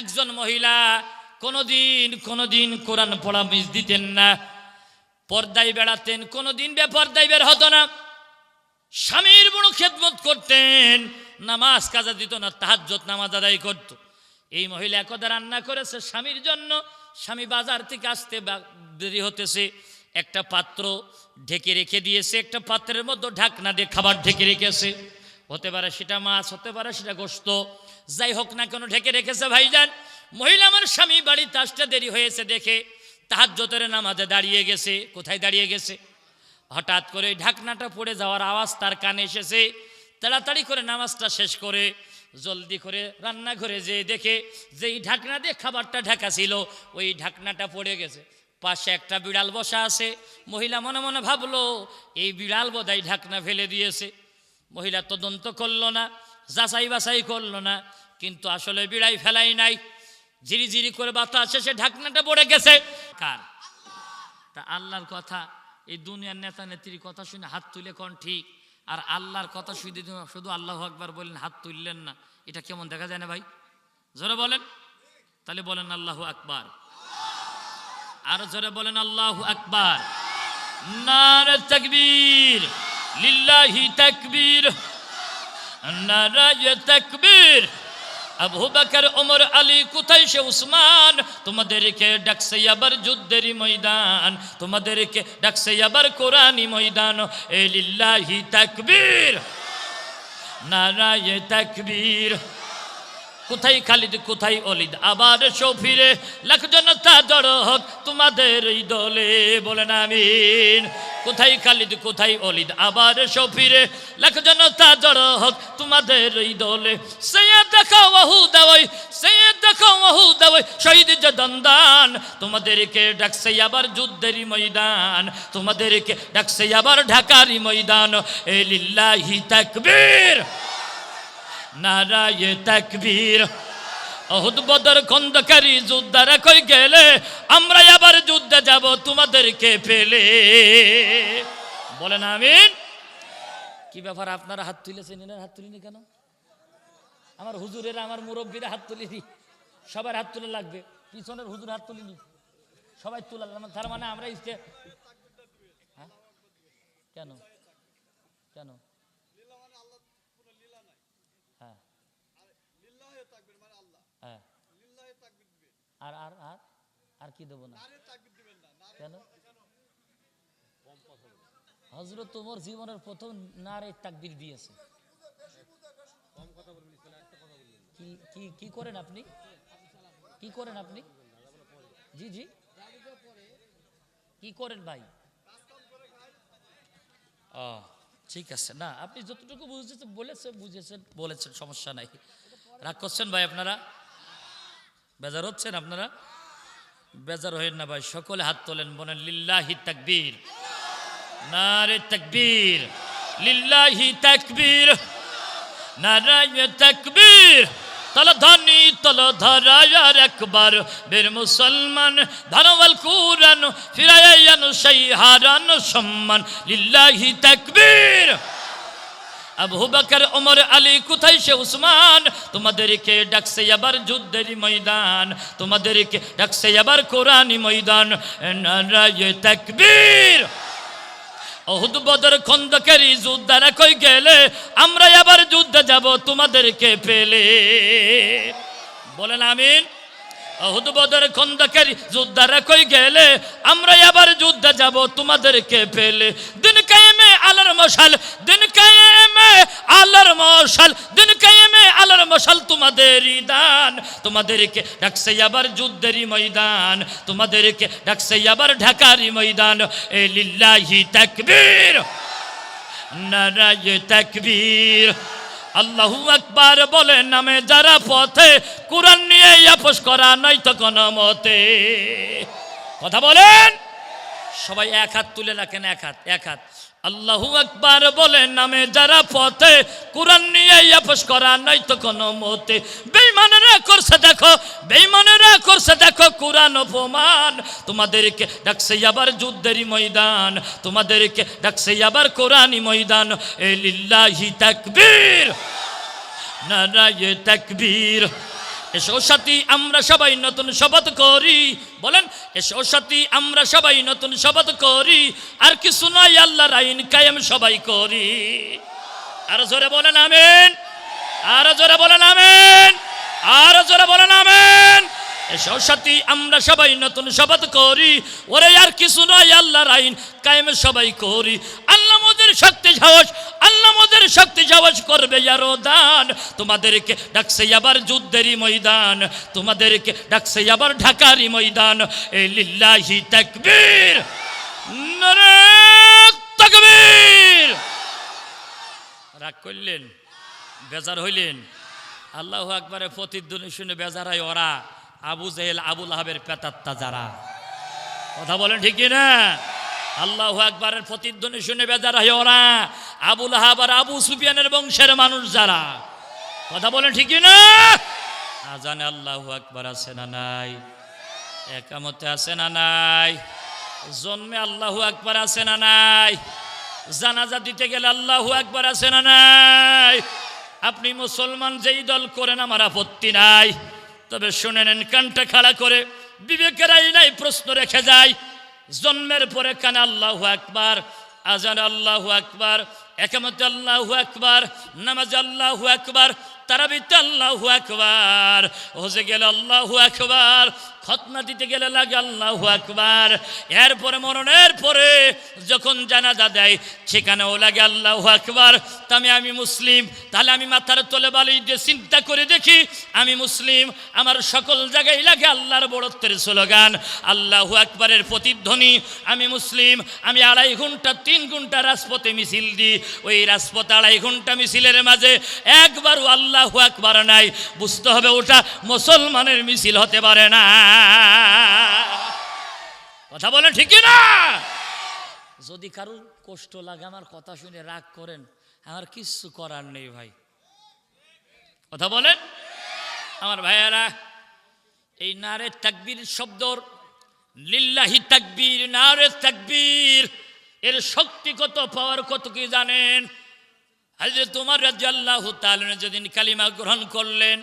একজন মহিলা কোনোদিন কোরআন পড়া মিস দিতেন না, পর্দায় বেড়াতেন, কোনোদিন বেপর্দায় বের হতো না, স্বামীর বড় খেদমত করতেন, নামাজ কাজা দিত না, তাহাজ্জুদ নামাজ আদায় করত। এই মহিলা একদা রান্না করেছে স্বামীর জন্য। স্বামী বাজার থেকে আসতে দেরি হতেছে, একটা পাত্র ঢেকে রেখে দিয়েছে, একটা পাত্রের মধ্যে ঢাকনা দিয়ে খাবার ঢেকে রেখেছে। হতে পারে সেটা মাছ, হতে পারে সেটা গোশত, যাই হোক না কেন ঢেকে রেখেছে। ভাইজান, মহিলা আমার স্বামী বাড়িতে আসতে দেরি হয়েছে দেখে তাহাজ্জুদের নামাজে দাঁড়িয়ে গেছে। কোথায় দাঁড়িয়ে গেছে? হঠাৎ করে ঢাকনাটা পড়ে যাওয়ার আওয়াজ তার কানে এসেছে। তাড়াতাড়ি করে নামাজটা শেষ করে জলদি করে রান্নাঘরে যেয়ে দেখে যেই ঢাকনা দিয়ে খাবারটা ঢাকা ছিল ওই ঢাকনাটা পড়ে গেছে। পাশে একটা বিড়াল বসা আছে। মহিলা মনে মনে ভাবলো এই বিড়াল বোধহয় ঢাকনা ফেলে দিয়েছে। মহিলা তদন্ত করলো না, যাচাই বাছাই করলো না, কিন্তু আসলে বিড়াই ফেলাই নাই। ঝিরি ঝিরি করে বাতাস এসে ঢাকনাটা পড়ে গেছে। কার? তা আল্লাহর কথা। এই দুনিয়ার নেতা নেত্রীর কথা শুনে হাত তুলে কোন ঠিক, আর আল্লাহর কথা শুধু আল্লাহু আকবার বলেন, হাত তুললেন না, এটা কেমন দেখা যায় না ভাই? জোরে বলেন। তাহলে বলেন আল্লাহু আকবার, আরো জোরে বলেন আল্লাহু আকবার। নারে তাকবীর, লিল্লাহি তাকবীর, নারায়ে তাকবীর। আবু বকর, ওমর, আলী, কোথায় সে উসমান? তোমাদেরকে ডাকছে আবার যুদ্ধের ময়দান, তোমাদেরকে ডাকছে আবার কোরআনী ময়দান। এ লিল্লাহি তাকবীর, নারায়ে তাকবীর। কোথায় খালিদ, কোথায় অলিদ, আবার শফিরে, লাখ জনতা জড়ো হোক তোমাদের এই দলে, বলেন আমিন। কোথায় খালিদ, কোথায় অলিদ, আবার শফিরে, লাখ জনতা জড়ো হোক তোমাদের এই দলে। সৈয়দ দেখো ওহুদ ওই, সৈয়দ দেখো ওহুদ ওই, শহীদ যে দন্দান, তোমাদেরকে ডাকছে আবার যুদ্ধের ময়দান, তোমাদেরকে ডাকছে আবার ঢাকারি ময়দান। এ লিল্লাহি তাকবীর, নারায়ে তাকবীর। উহুদ, বদর, খন্দকারি যোদ্ধারা কই গেলে, আমরা আবার যুদ্ধে যাব তোমাদেরকে পেলে, বলেন আমিন। কি ব্যাপার আপনারা হাত তুলেছেন, এনার হাত তুলিনি কেন? আমার হুজুরেরা, আমার মুরব্বীরা হাত তুলিনি, সবার হাত তুলে লাগবে। পিছনের হুজুর হাত তুলিনি, সবাই তুলালাম, তার মানে আমরা কেন কেন? আর আর আর আর কি দেবো না কেন? হযরত ওমর জীবনের প্রথম নারে তাকবীর দিয়েছে। কি করেন আপনি? কি করেন আপনি? জি জি, কি করেন ভাই? ঠিক আছে, না আপনি যতটুকু বলেছেন সমস্যা নাই। রাগ করছেন ভাই আপনারা? বেজার হচ্ছেন আপনারা? বেজার হয়েন না ভাই, সকলে হাত তোলেন, বলেন লিল্লাহি তাকবীর, নারে তাকবীর, লিল্লাহি তাকবীর, নারায়ে তাকবীর। তলধ্বনি তলধরায়ার একবার বীর মুসলমান, ধারওয়াল কুরআন ফিরায়ান সেই হারান সম্মান। লিল্লাহি তাকবীর। আবু বকর, ওমর, আলী, কোথায় সে উসমান? তোমাদেরকে ডাকছে আবার যুদ্ধের ময়দান, তোমাদেরকে ডাকছে আবার কোরআনী ময়দান। নারায়ে তাকবীর। উহুদ, বদর, খন্দকারি যোদ্ধারা কই গেলে, আমরা আবার যুদ্ধে যাব তোমাদেরকে পেলে, বলেন আমিন। উহুদ, বদর, খন্দকারি যোদ্ধারা কই গেলে, আমরা আবার যুদ্ধে যাব তোমাদেরকে পেলে। দিন কায়েমে আলার মশাল, দিন কায়েমে আলার মশাল, দিন কায়েমে আলার মশাল তোমাদেরই দান, তোমাদেরকে ডাকছে আবার যুদ্ধেরই ময়দান, তোমাদেরকে ডাকছে আবার ঢাকারি ময়দান। এ লিল্লাহি তাকবীর, নারায়ে তাকবীর। আল্লাহু আকবার বলে নামে যারা পথে, কুরআন নিয়ে আপোষ করা নাই তো কোনো মতে। কথা বলেন সবাই, এক হাত তুলে রাখেন, এক হাত, এক হাত। আল্লাহু আকবার বলে নামে যারা পথে, কুরআন নিয়ে আপোষ করা নাই তো কোনো মতে। বেঈমানেরা করছে দেখো, বেঈমানেরা করছে দেখো কুরআন অপমান, তোমাদেরকে ডাকছে আবার যুদ্ধেরই ময়দান, তোমাদেরকে ডাকছে আবার কোরআনী ময়দান। এ লিল্লাহি তাকবীর, নারায়ে তাকবীর। এসো সাথী আমরা সবাই নতুন শপথ করি, বলেন এসো সাথী আমরা সবাই নতুন শপথ করি, আর কিছু নয় আল্লাহর আইন কায়েম সবাই করি। আর জোরে বলেন আমিন, আর জোরে বলেন আমিন, আর জোরে বলেন আমিন। এসো সাথী আমরা সবাই নতুন শপথ করি, ওরে আর কিছু নয় আল্লাহর আইন কায়েম সবাই করি। আল্লাহ মোদের শক্তি সাহস, আল্লাহ মোদের শক্তি সাহস করবে আরো দান, তোমাদেরকে ডাকছে আবার যুদ্ধেরই ময়দান, তোমাদেরকে ডাকছে আবার ঢাকারই ময়দান। এই লিল্লাহি তাকবীর, নারে তাকবীর। রাগ করলেন, বেজার হইলেন? আল্লাহু আকবারের প্রতিধ্বনি শুনে বেজার হয় ওরা, আবু জেহেল আবুল আহাবের পেতাত্তা যারা। কথা বলেন ঠিক না? আল্লাহু আকবারের প্রতিধ্বনি শুনে বেজার হয় ওরা, আবুল আহাব আর আবু সুফিয়ানের বংশের মানুষ যারা। কথা বলেন ঠিক না? আজানে আল্লাহু আকবার আছে না নাই? একামতে আছে না নাই? জন্মে আল্লাহু আকবার আছে না নাই? জানাজা দিতে গেলে আল্লাহু আকবার আছে না নাই? আপনি মুসলমান যেই দল করেন আমার আপত্তি নাই, তবে শুনে নেন কানটা খাড়া করে, বিবেকের আইনায় প্রশ্ন রেখে যায়। জন্মের পরে কানে আল্লাহু আকবার, আজান আল্লাহু আকবার, একামতে আল্লাহু আকবার, নামাজ আল্লাহু আকবার, তারাবিতে আল্লাহু আকবার, হজে গেলে আল্লাহু আকবার, খতনা দিতে গেলে লাগে আল্লাহু আকবার। এরপরে মরণের পরে যখন জানাজা দেয় সেখানেও লাগে আল্লাহু আকবার। তা আমি মুসলিম, তাহলে আমি মাথার তলে বালি দিয়ে চিন্তা করে দেখি আমি মুসলিম, আমার সকল জায়গায় লাগে আল্লাহর বড়ত্বের স্লোগান, আল্লাহু আকবারের প্রতিধ্বনি। আমি মুসলিম, আমি 2.5 ঘন্টা 3 ঘন্টা রাজপথে মিছিল দিই, ওই রাজপথে 2.5 ঘন্টা মিছিলের মাঝে একবারও আল্লাহু আকবার নাই, বুঝতে হবে ওটা মুসলমানের মিছিল হতে পারে না। কথা বলেন ঠিক না? যদি কারো কষ্ট লাগে আমার কথা শুনে রাগ করেন, আমার কিছু করার নেই ভাই। কথা বলেন আমার ভাইয়ারা। এই নারে তাকবীর শব্দর, লিল্লাহি তাকবীর, নারে তাকবীর, এর শক্তি কত, পাওয়ার কত কি জানেন? হযরত ওমর রাদিয়াল্লাহু তাআলা যেদিন কালিমা গ্রহণ করলেন,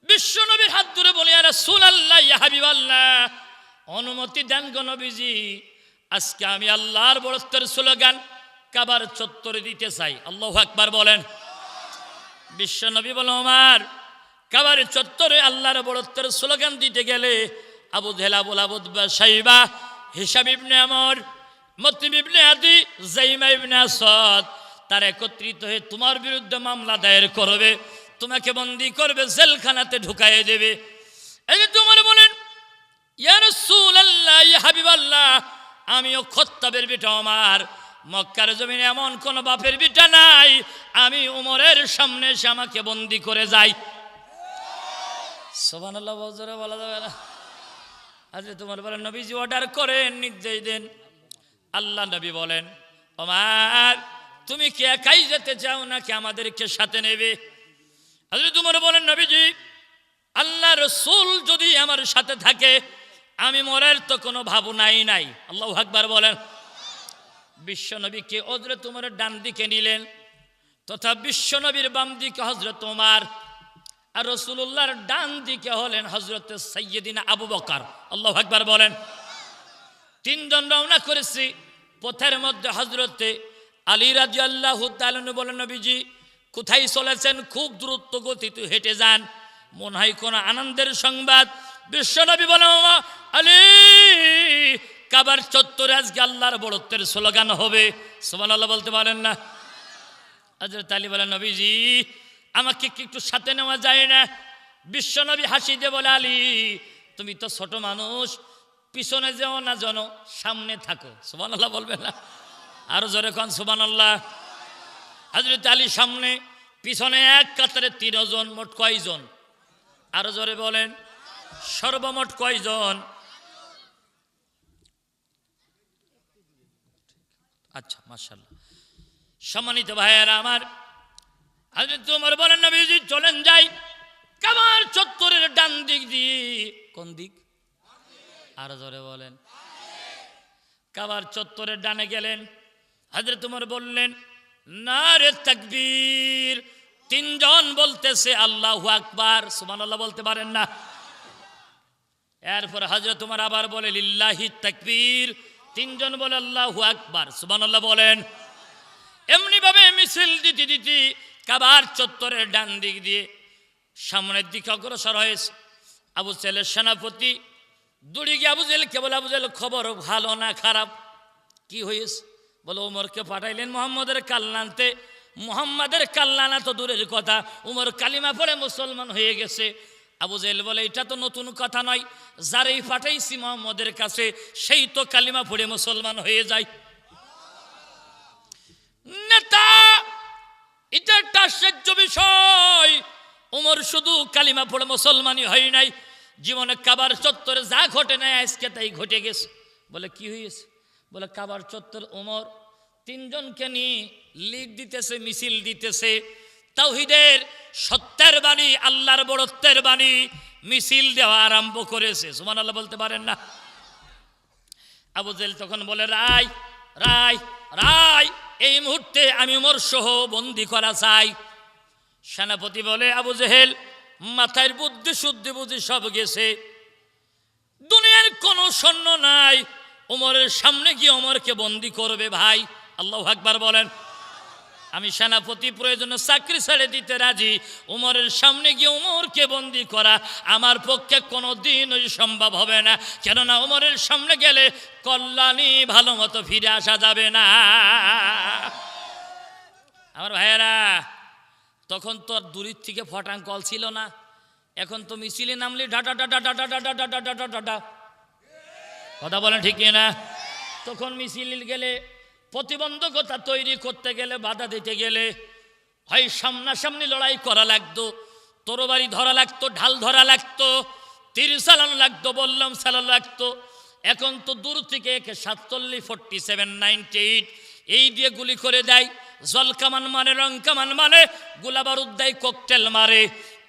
বিশ্ব নবীর হাত ধরে বলে ইয়া রাসূলুল্লাহ, ইয়া হাবিবাল্লাহ, অনুমতি দেন গো নবীজি, আজকে আমি আল্লাহর বড়ত্বের স্লোগান কাবার চত্বরে দিতে চাই। আল্লাহু আকবার বলেন। বিশ্ব নবী বলে ওমর, কাবার চত্বরে আল্লাহর বড়ত্বের স্লোগান দিতে গেলে আবু জেহেল, আবুল আবুদবা, শাইবা, হিশাম ইবনে আমর, মুতঈম ইবনে আদি, যাইমা ইবনে আসাদ, তারা একত্রিত হয়ে তোমার বিরুদ্ধে মামলা দায়ের করবে, তোমাকে বন্দী করবে, জেলখানাতে ঢুকাইয়ে দেবে। এই যে তোমার বলেন ইয়া রাসূলুল্লাহ, ইয়া হাবিবাল্লাহ, আমিও খত্তাবের বেটা ওমর, মক্কার জমিনে এমন কোন বাপের বেটা নাই আমি ওমরের সামনে এসে আমাকে বন্দী করে যাই। সুবহানাল্লাহ বজরে বলা যাবে না? আজকে তোমার বলেন নবীজি অর্ডার করেন, নির্দেশ দেন। আল্লাহ নবী বলেন ওমর, তুমি কি একাই যেতে চাও নাকি আমাদেরকে সাথে নেবে? আজকে তোমার বলেন নবীজি, আল্লাহ রাসূল যদি আমার সাথে থাকে আমি মরার তো কোনো ভাবনাই নাই। আল্লাহু আকবার বলেন। বিশ্ব নবীকে হযরত ওমরের ডান দিকে নিলেন, তথা বিশ্ব নবীর বাম দিকে হযরত ওমর, আর রাসূলুল্লাহর ডান দিকে হলেন হযরত সাইয়্যিদিনা আবু বকর। আল্লাহু আকবার বলেন। 3 জন রওনা করেছি। পথের মধ্যে হযরতে আলী রাদিয়াল্লাহু তাআলা বলেন নবীজি কোথায় চলেছেন? খুব দ্রুত গতিতে হেঁটে যান, মনে হয় কোন আনন্দের সংবাদ। বিশ্বনবী বলেন আলী, কাবার চত্বরে আজকে আল্লাহর বড়ত্বের স্লোগান হবে। সুবহানাল্লাহ বলতে পারেন না? হযরত আলী বলেন নবীজি আমাকে কি একটু সাথে নেওয়া যায় না? বিশ্বনবী হাসি দিয়ে বলে আলী, তুমি তো ছোট মানুষ, পিছনে যেও না, যেন সামনে থাকো। সুবহানাল্লাহ বলবেন না? আরো জোরে কোন সুবহানাল্লাহ। হযরত আলী সামনে, পিছনে এক কাতারে 3 জন, মোট কয়জন? আরো জোরে বলেন, সর্বমোট কয়জন? আচ্ছা মাশাআল্লাহ। সম্মানিত ভাইয়েরা আমার, হযরত ওমর বলেন নবীজি চলেন যাই কাবার চত্বরের ডান দিক দিয়ে। কোন দিক? আরো জোরে বলেন। কাবার চত্বরের ডানে গেলেন। হযরত ওমর বললেন নারে তাকবীর, তিনজন বলতেছে আল্লাহু আকবার, সুবহানাল্লাহ বলতে পারেন না? এরপর হযরত ওমর আবার বলে লিল্লাহি তাকবীর, তিনজন বলে আল্লাহু আকবার, সুবহানাল্লাহ বলেন। এমনি ভাবে মিছিল দিতে দিতে কাবার চত্বরের ডান দিক দিয়ে সামনের দিকে অগ্রসর হয়েছে। আবু জেহেলের সেনাপতি দৌড়ে গিয়ে আবু জেহেলকে বলে, আবু জেহেল খবর ভালো না খারাপ? কি হয়েছে? বলে ওমরকে পাঠাইলেন মুহাম্মদের কাল্লানতে। মুহাম্মাদের কাল্লানা তো দূরের কথা, উমর কালিমা পড়ে মুসলমান হয়ে গেছে। আবু জেহেল বলে এটা তো নতুন কথা নয়, যারাই পাঠাইছি মুহাম্মদের কাছে সেই তো কালিমা পড়ে মুসলমান হয়ে যায়। নেতা, এটা একটা আশ্চর্য বিষয়। উমর শুধু কালিমা পড়ে মুসলমানই হয় নাই, জীবনে কাবার চত্বরে যা ঘটে নাই আজকে তাই ঘটে গেছে। বলে কি হয়েছে? বলে কাবার চত্বর উমর তিনজনকে নিয়ে লিড দিতেছে, মিছিল দিতেছে, তাওহীদের সত্যের বাণী, আল্লাহর বড়ত্বের বাণী মিছিল দেওয়া আরম্ভ করেছে। সুবহানাল্লাহ বলতে পারেন না? আবু জেহেল তখন বলে রায় রায় রায়, এই মুহূর্তে আমি উমর সহ বন্দি করা চাই। সেনাপতি বলে আবু জেহেল মাথার বুদ্ধি শুদ্ধি বুদ্ধি সব গেছে, দুনিয়ার কোনো সৈন্য নাই উমরের সামনে গিয়ে উমরকে বন্দি করবে। ভাই আল্লাহু আকবার বলেন। আমি সেনাপতি প্রয়োজনে চাকরি ছেড়ে দিতে রাজি, উমরের সামনে গিয়ে উমরকে বন্দি করা আমার পক্ষে কোনো দিনই সম্ভব হবে না। কেননা উমরের সামনে গেলে কল্যাণী ভালো মতো ফিরে আসা যাবে না। আমার ভাইয়েরা, তখন তো আর দূরের থেকে ফটাং কল ছিল না, এখন তো মিছিলে নামলে data data data data data data data, কথা বলেন ঠিক না? তখন মিছিল গেলে প্রতিবন্ধকতা তৈরি করতে গেলে, বাধা দিতে গেলে হয় সামনাসামনি লড়াই করা লাগতো, তরবারি ধরা লাগতো, ঢাল ধরা লাগতো, তীর চালানো লাগতো, বললাম চালানো লাগতো। এখন তো দূর থেকে একে 47, 47, 98 এই দিয়ে গুলি করে দেয়। জল কামান মানে, রং কামান মানে, গোলা বারুদ দেয়, ককটেল মারে।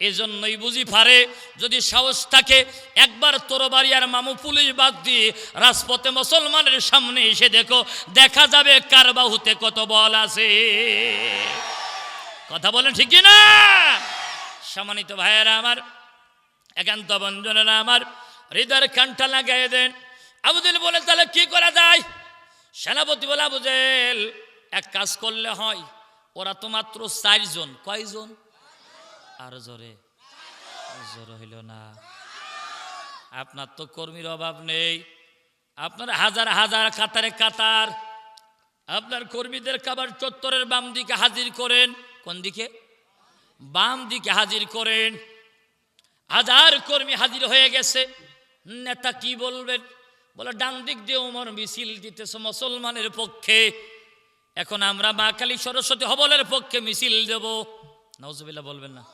এজন্যই বুঝি পারে যদি সাহস থাকে একবার তরবারি আর মামু পুলিশ বাদ দিয়ে রাজপথে মুসলমানের সামনে এসে দেখো, দেখা যাবে কার বাহুতে কত বল আছে। কথা বলেন ঠিক না? সম্মানিত ভাইয়েরা আমার, একান্ত বন্ধনেরা আমার, হৃদয়ের কানটা লাগাই দেন। আবু জেহেল বলে তাহলে কি করা যায়? সেনাপতি বলে আবু জেহেল এক কাজ করলে হয়, ওরা তো মাত্র 4 জন। কয়জন? আরো জোরে, জোরে হইল না। আপনার তো কর্মীর অভাব নেই, আপনার হাজার হাজার কাতারে কাতার আপনার কর্মীদের কাবার চত্বরের বাম দিকে হাজির করেন। কোন দিকে? বাম দিকে হাজির করেন। হাজার কর্মী হাজির হয়ে গেছে। নেতা কি বলবেন? বলে ডান দিক দিয়ে ওমর মিছিল দিতেছে মুসলমানের পক্ষে, এখন আমরা মা কালী সরস্বতী হবলের পক্ষে মিছিল দেব। নাউজুবিল্লাহ বলবেন না?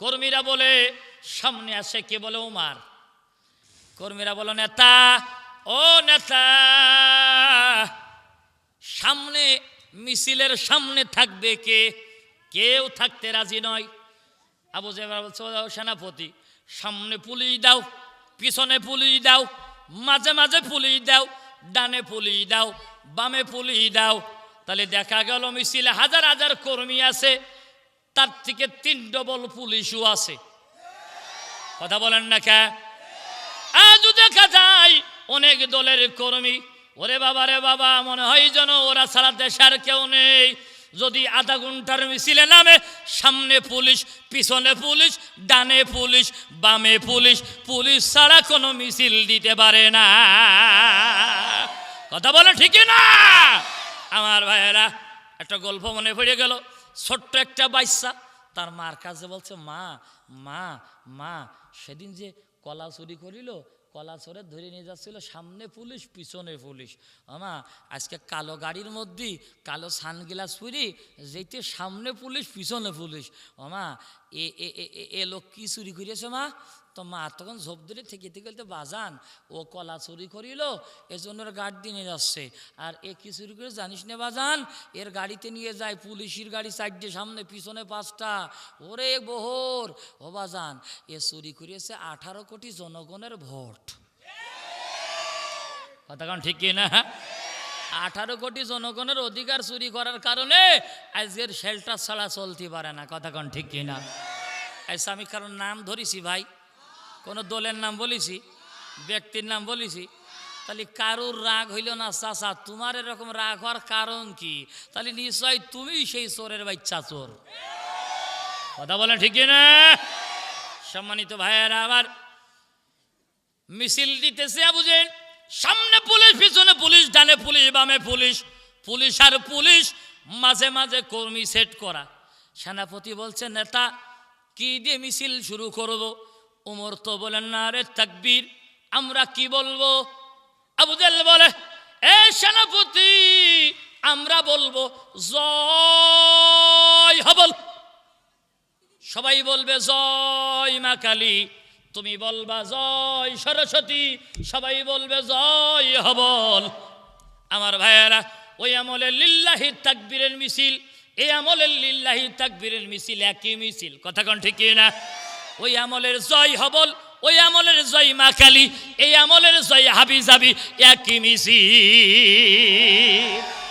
কর্মীরা বলে সামনে আসে কে? বলে ওমর। কর্মীরা বলে নেতা, ও নেতা, সামনে মিছিলের সামনে থাকবে কে? কেউ থাকতে রাজি নয়। আবু জেহেল বলছে সেনাপতি, সামনে পুলিশ দাও, পিছনে পুলিশ দাও, মাঝে মাঝে পুলিশ দাও, ডানে পুলিশ দাও, বামে পুলিশ দাও। তাহলে দেখা গেল মিছিলে হাজার হাজার কর্মী আছে, তার থেকে 3 ডবল পুলিশও আছে। কথা বলেন না কে? আজও দেখা যায় অনেক দলের কর্মী, ওরে বাবা রে বাবা, মনে হয় যেন ওরা ছাড়া দেশের কেউ নেই। যদি আধা ঘন্টার মিছিলে নামে, সামনে পুলিশ, পিছনে পুলিশ, ডানে পুলিশ, বামে পুলিশ, পুলিশ ছাড়া কোনো মিছিল দিতে পারে না। কথা বলে ঠিক না? আমার ভাইয়েরা, একটা গল্প মনে পড়ে গেল। ছোট্ট একটা বাচ্চা তার মার কাছে বলছে, মা মা মা, সেদিন যে কলা চুরি করিল, কলা চোরে ধরে নিয়ে যাচ্ছিল, সামনে পুলিশ পিছনে পুলিশ। আমা আজকে কালো গাড়ির মধ্যে কালো সানগ্লাস পরি যেতে, সামনে পুলিশ পিছনে পুলিশ। আমা এ লোক কি চুরি করিয়েছে মা? তো মা তখন ঝোপ ধরে থেকে থেকে বাজান, ও কলা চুরি করিল, এজন্য গার্ড দিয়ে নিয়ে যাচ্ছে। আর এ কি চুরি করে জানিস না বাজান? এর গাড়িতে নিয়ে যায় পুলিশের গাড়ি 4টে, সামনে পিছনে 5টা। ওরে বহর, ও বাজান, এ চুরি করিয়েছে 18 কোটি জনগণের ভোট। কথা কারণ ঠিক না? 18 কোটি জনগণের অধিকার চুরি করার কারণে আজকের শেল্টার ছাড়া চলতে পারে না। কথা কোন ঠিক কিনা? আচ্ছা, আমি কারণ নাম ধরেছি ভাই, কোনো দলের নাম বলেছি, ব্যক্তির নাম বলেছি, তাহলে কারুর রাগ হইল না চাচা? তোমার এরকম রাগ হওয়ার কারণ কি? তাহলে নিশ্চয় তুমি সেই চোরের বাচ্চা চোর। কথা বলেন ঠিক কিনা? সম্মানিত ভাইয়েরা আমার, মিছিল দিতেছে বুঝেন, সামনে পুলিশ, পিছনে পুলিশ, ডানে পুলিশ, বামে পুলিশ, পুলিশ আর পুলিশ, মাঝে মাঝে কর্মী সেট করা। সেনাপতি বলছে, নেতা কি দিয়ে মিছিল শুরু করব? উমর তো বলেন না রে তাকবীর। আমরা কি বলবো? আবু জাহল বলে, এ সেনাপতি, আমরা বলবো জয় হবল। সবাই বলবে জয় মা কালী। তুমি বলবা জয় সরস্বতী। সবাই বলবে জয় হবল। আমার ভাইয়েরা, ওই আমলে লিল্লাহি তাকবীরের মিছিল, এই আমলের লিল্লাহি তাকবীরের মিছিল একই মিছিল। কথা কোন ঠিক না? ওই আমলের জয় হবল, ওই আমলের জয় মা কালী, এই আমলের জয় হাবি যাবি, একই মিছিল।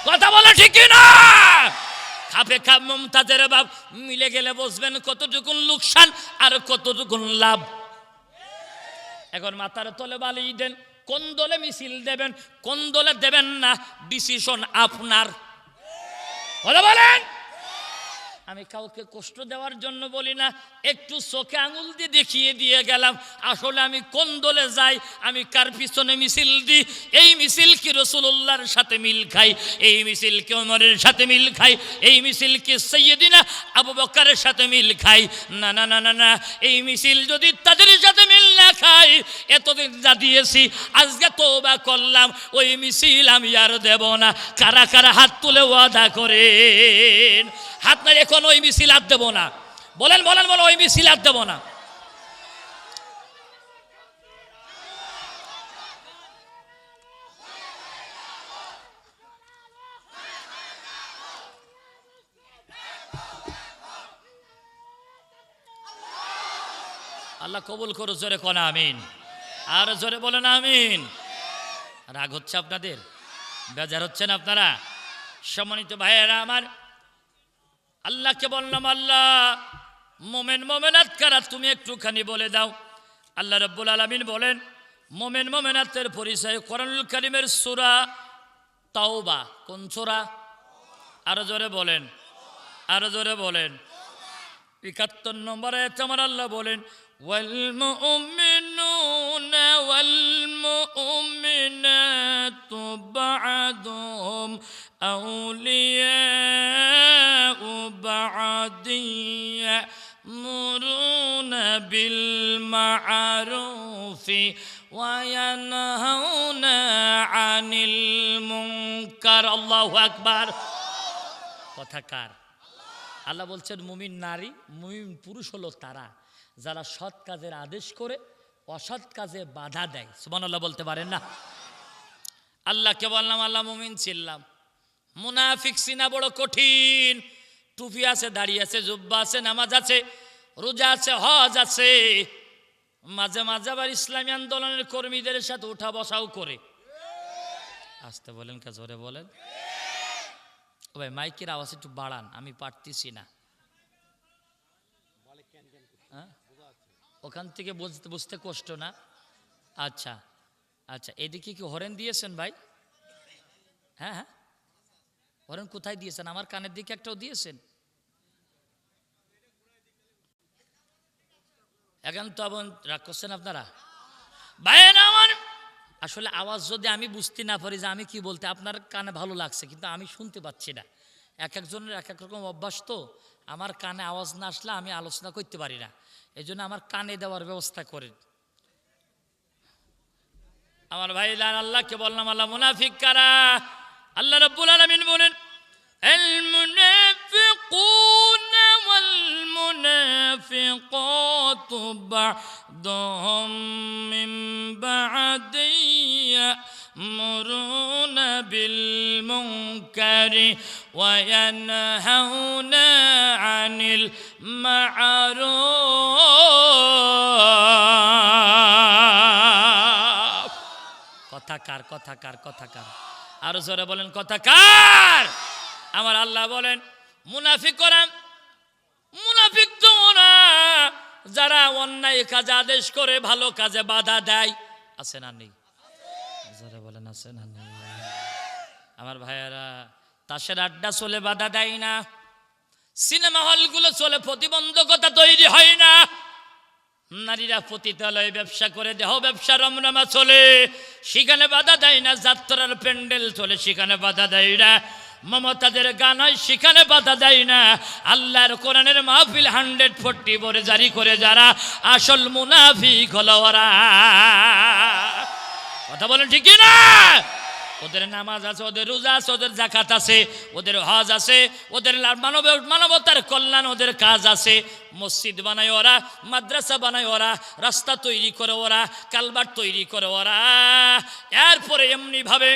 কথা বলে ঠিক না? খাপে খাপ মুমতাজের বাপ মিলে গেলে বসবেন কতটুকুন লোকসান আর কতটুকুন লাভ। এখন মাথার তলে বালি দেন, কোন দলে মিছিল দেবেন, কোন দলে দেবেন না, ডিসিশন আপনার। কথা বলেন। আমি কাউকে কষ্ট দেওয়ার জন্য বলি না, একটু চোখে আঙুল দিয়ে দেখিয়ে দিয়ে গেলাম আসলে আমি কোন দলে যাই, আমি কার পিছনে মিছিল দিই। এই মিছিল কি রাসূলুল্লাহর সাথে মিল খাই, এই মিছিল কি ওমরের সাথে মিল খাই, এই মিছিল কি সাইয়্যিদিনা আবু বকরের সাথে মিল খাই? না না না না না, এই মিছিল যদি তাদের সাথে মিল না খাই, এতদিন যা দিয়েছি আজকে তওবা করলাম, ওই মিছিল আমি আর দেব না। কারা কারা হাত তুলে ওয়াদা করেন? হাত না, এখন ওই মিছিল আর দেব না। বলেন বলেন বলেন, ওই মিছিল আর দেব না। আল্লাহ কবুল করো, জোরে কোন আমিন। আর জোরে বলেন আমিন। রাগ হচ্ছে আপনাদের? বেজার হচ্ছেন আপনারা? সম্মানিত ভাইয়েরা আমার, আল্লাহকে বললাম, আল্লাহ মোমেন মোমেনাত কারা তুমি একটুখানি বলে দাও। আল্লাহ রাব্বুল আলামিন বলেন, মোমেন মোমেনাতের পরিচয় কোরআনুল কারীমের সূরা তাওবা। কোন সূরা? আরো জোরে বলেন, আরো জোরে বলেন। ৭১ নম্বর আয়াতে আমার আল্লাহ বলেন, ওয়াল মুমিনুনা ওয়াল মুমিনাতু বা'দুহুম আউলিয়াউ বা'দ ইয়া'মুরুনা বিল মা'রুফি ওয়া ইয়ানহাউনা আনিল মুনকার। আল্লাহু আকবার। কথা কার? আল্লাহ বলছেন, মুমিন নারী, মুমিন পুরুষ হলো তারা যারা সৎ কাজের আদেশ করে অসৎ কাজে বাধা দেয়। সুবহানাল্লাহ বলতে পারেন না? আল্লাহকে বললাম, আল্লাহ মুমিন ছিলাম। মুনাফিক চিনা বড় কঠিন। টুপি আছে, দাড়ি আছে, জুব্বা আছে, নামাজ আছে, রোজা আছে, হজ আছে, মাঝে মাঝে আবার ইসলামী আন্দোলনের কর্মীদের সাথে উঠা বসাও করে। আসতে বলেন, কে জোরে বলেন। ভাই মাইকের আওয়াজ একটু বাড়ান, আমি পারতেছি না। ওখান থেকে বুঝতে কষ্ট না? আচ্ছা আচ্ছা, এদিকে কি হরেন দিয়েছেন ভাই? হ্যাঁ হ্যাঁ, হরেন কোথায় দিয়েছেন? আমার কানের দিকে একটাও দিয়েছেন? এখন তো আবার রাগ করছেন আপনারা? ভাইয়েরা আমার, আসলে আওয়াজ যদি আমি বুঝতে না পারি যে আমি কি বলতে, আপনার কানে ভালো লাগছে কিন্তু আমি শুনতে পাচ্ছি না। এক একজনের এক এক রকম অভ্যাস, তো আমার কানে আওয়াজ না আসলে আমি আলোচনা করতে পারি না। এই জন্য আমার কানে দেওয়ার ব্যবস্থা করেন। আমার ভাই আল্লাহকে বললাম, আল্লাহ মুনাফিক কারা? আল্লাহ রাব্বুল আলামিন বলেন, আল মুনাফিকুনা ওয়াল মুনাফিকাতু বা'দুহুম মিন বা'দি ইয়া'মুরুনা বিল মুনকারি ওয়া ইয়ানহাউনা আনিল মা'রুফ। কথাকার কথাকার কথাকার। আরো জোরে বলেন কথা কার? আমার আল্লাহ বলেন মুনাফিক করেন, মুনাফিক তো ওরা যারা অন্যায় কাজে আদেশ করে ভালো কাজে বাধা দেয়। আছে না নেই? জোরে বলেন আছে না নেই? আমার ভাইয়েরা, তাসের আড্ডা চলে বাধা দেয় না, সিনেমা হলগুলো চলে প্রতিবন্ধকতা তৈরি হয় না, নারীরা পতিতালয়ে ব্যবসা করে দেহ ব্যবসা রমরমা চলে, সেখানে বাধা দেয় না, যাত্রার প্যান্ডেল চলে সেখানে বাধা দেয় না, মমতাদের গান হয় সেখানে বাধা দেয় না। আল্লাহর কোরআনের মাহফিল 140 বরে জারি করে যারা আসল মুনাফিক হলো ওরা। কথা বলেন ঠিক না? ওদের নামাজ আছে, ওদের রোজা আছে, ওদের যাকাত আছে, ওদের হজ আছে, ওদের মানবতার কল্যাণ ওদের কাজ আছে। মসজিদ বানায় ওরা, মাদ্রাসা বানায় ওরা, রাস্তা তৈরি করে ওরা, কালভার্ট তৈরি করে ওরা। এরপরে এমনিভাবে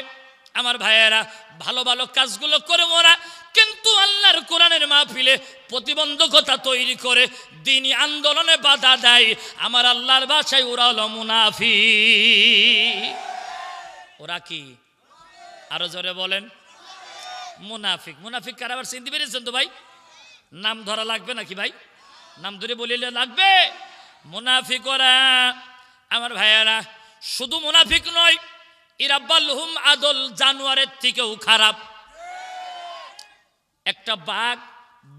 আমার ভাইয়েরা ভালো ভালো কাজগুলো করে ওরা, কিন্তু আল্লাহর কোরআনের মাহফিলে প্রতিবন্ধকতা তৈরি করে দ্বীনি আন্দোলনে বাধা দেয়। আমার আল্লাহর ভাষায় ওরা হলো মুনাফিক। ওরা কি? আরো জোরে বলেন মুনাফিক। মুনাফিক কারা আবার চিনতে পেরেছেন তো ভাই? নাম ধরা লাগবে নাকি ভাই? নাম ধরে বলিলে লাগবে? মুনাফিক ওরা আমার ভাইয়ারা শুধু মুনাফিক নয়, ইরাব্বালহুম আদল জানোয়ারের থেকেও খারাপ। একটা বাঘ,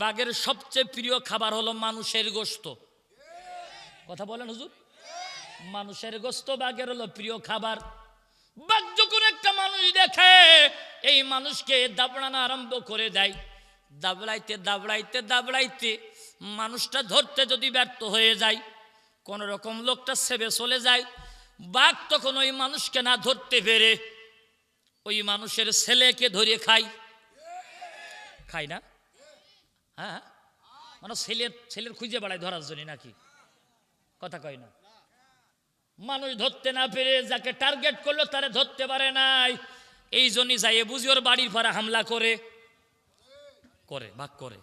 বাঘের সবচেয়ে প্রিয় খাবার হলো মানুষের গোশত। কথা বলেন হুজুর? মানুষের গোশত বাঘের হলো প্রিয় খাবার। বাঘ যখন একটা মানুষ দেখে, এই মানুষকে দাবড়ানো আরম্ভ করে দেয়, দাবড়াইতে দাবড়াইতে দাবড়াইতে মানুষটা ধরতে যদি ব্যর্থ হয়ে যায়, কোন রকম লোকটা সেবে চলে যায়, বাঘ তখন ওই মানুষকে না ধরতে পেরে ওই মানুষের ছেলেকে ধরে খায়। খায় না? হ্যাঁ, মানে ছেলের খুঁজে বেড়ায় ধরার জন্য নাকি? কথা কয় না? মানুষ ধরতে না পেরে যাকে টার্গেট করলো তারে ধরতে পারে নাই, এই জন্যই যাইয়ে বুঝি ওর বাড়ির পাড়া হামলা করে করে ভাগ করে।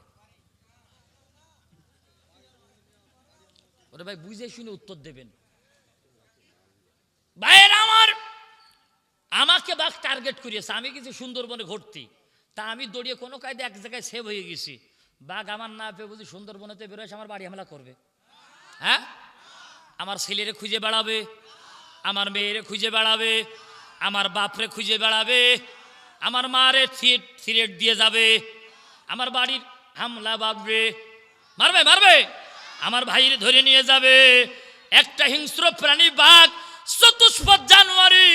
ওরে ভাই বুঝে শুনে উত্তর দেবেন। ভাইয়ের আমার, আমাকে বাঘ টার্গেট করিয়েছে, আমি কিছু সুন্দরবনে ঘুরতি, তা আমি দৌড়িয়ে কোনো কায়দে এক জায়গায় সেভ হয়ে গেছি। বাঘ আমার না পেয়ে বুঝি সুন্দরবনেতে বেরোয় আমার বাড়ি হামলা করবে? হ্যাঁ, আমার ছেলেরে খুঁজে বেড়াবে, আমার মেয়েরে খুঁজে বেড়াবে, আমার বাপরে খুঁজে বেড়াবে, আমার মারে থ্রেট দিয়ে যাবে, আমার বাড়ির হামলা বাঁধবে, মারবে মারবে, আমার ভাইরে ধরে নিয়ে যাবে। একটা হিংস্র প্রাণী বাঘ, চতুষ্পদ জানোয়ারি,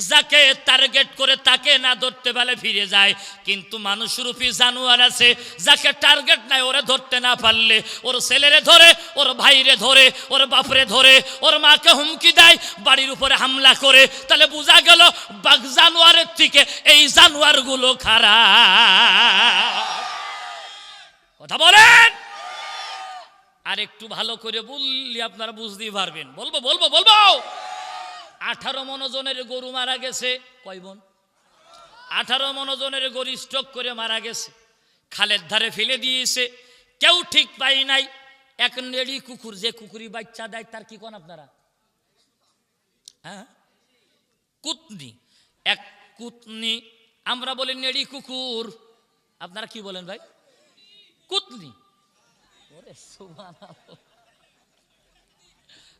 যাকে টার্গেট করে তাকে না ধরতে পারলে ফিরে যায়। কিন্তু মানুষরূপী জানোয়ার আছে, যাকে টার্গেট নাই, ওরে ধরতে না পারলে ওর ছেলেরে ধরে, ওর ভাইরে ধরে, ওর বাপরে ধরে, ওর মাকে হুমকি দেয়, বাড়ির উপরে হামলা করে। তাহলে বোঝা গেল বাঘ জানোয়ারের থেকে এই জানোয়ারগুলো খারাপ। কথা বলেন? আর একটু ভালো করে বললে আপনারা বুঝতেই পারবেন। বলবো বলবো বলবো 18 মনোজনের গরু মারা গেছে। কয় মন? 18 মনোজনের গরু স্ট্রোক করে মারা গেছে, খালের ধারে ফেলে দিয়েছে, কেউ ঠিক পাই নাই। এক নেড়ি কুকুর, যে কুকুরি বাচ্চা দেয় তার কি কোন আপনারা? হ্যাঁ, কুতনি। এক কুতনি, আমরা বলি নেড়ি কুকুর, আপনারা কি বলেন ভাই? কুতনি। ওরে সুবহানাল্লাহ।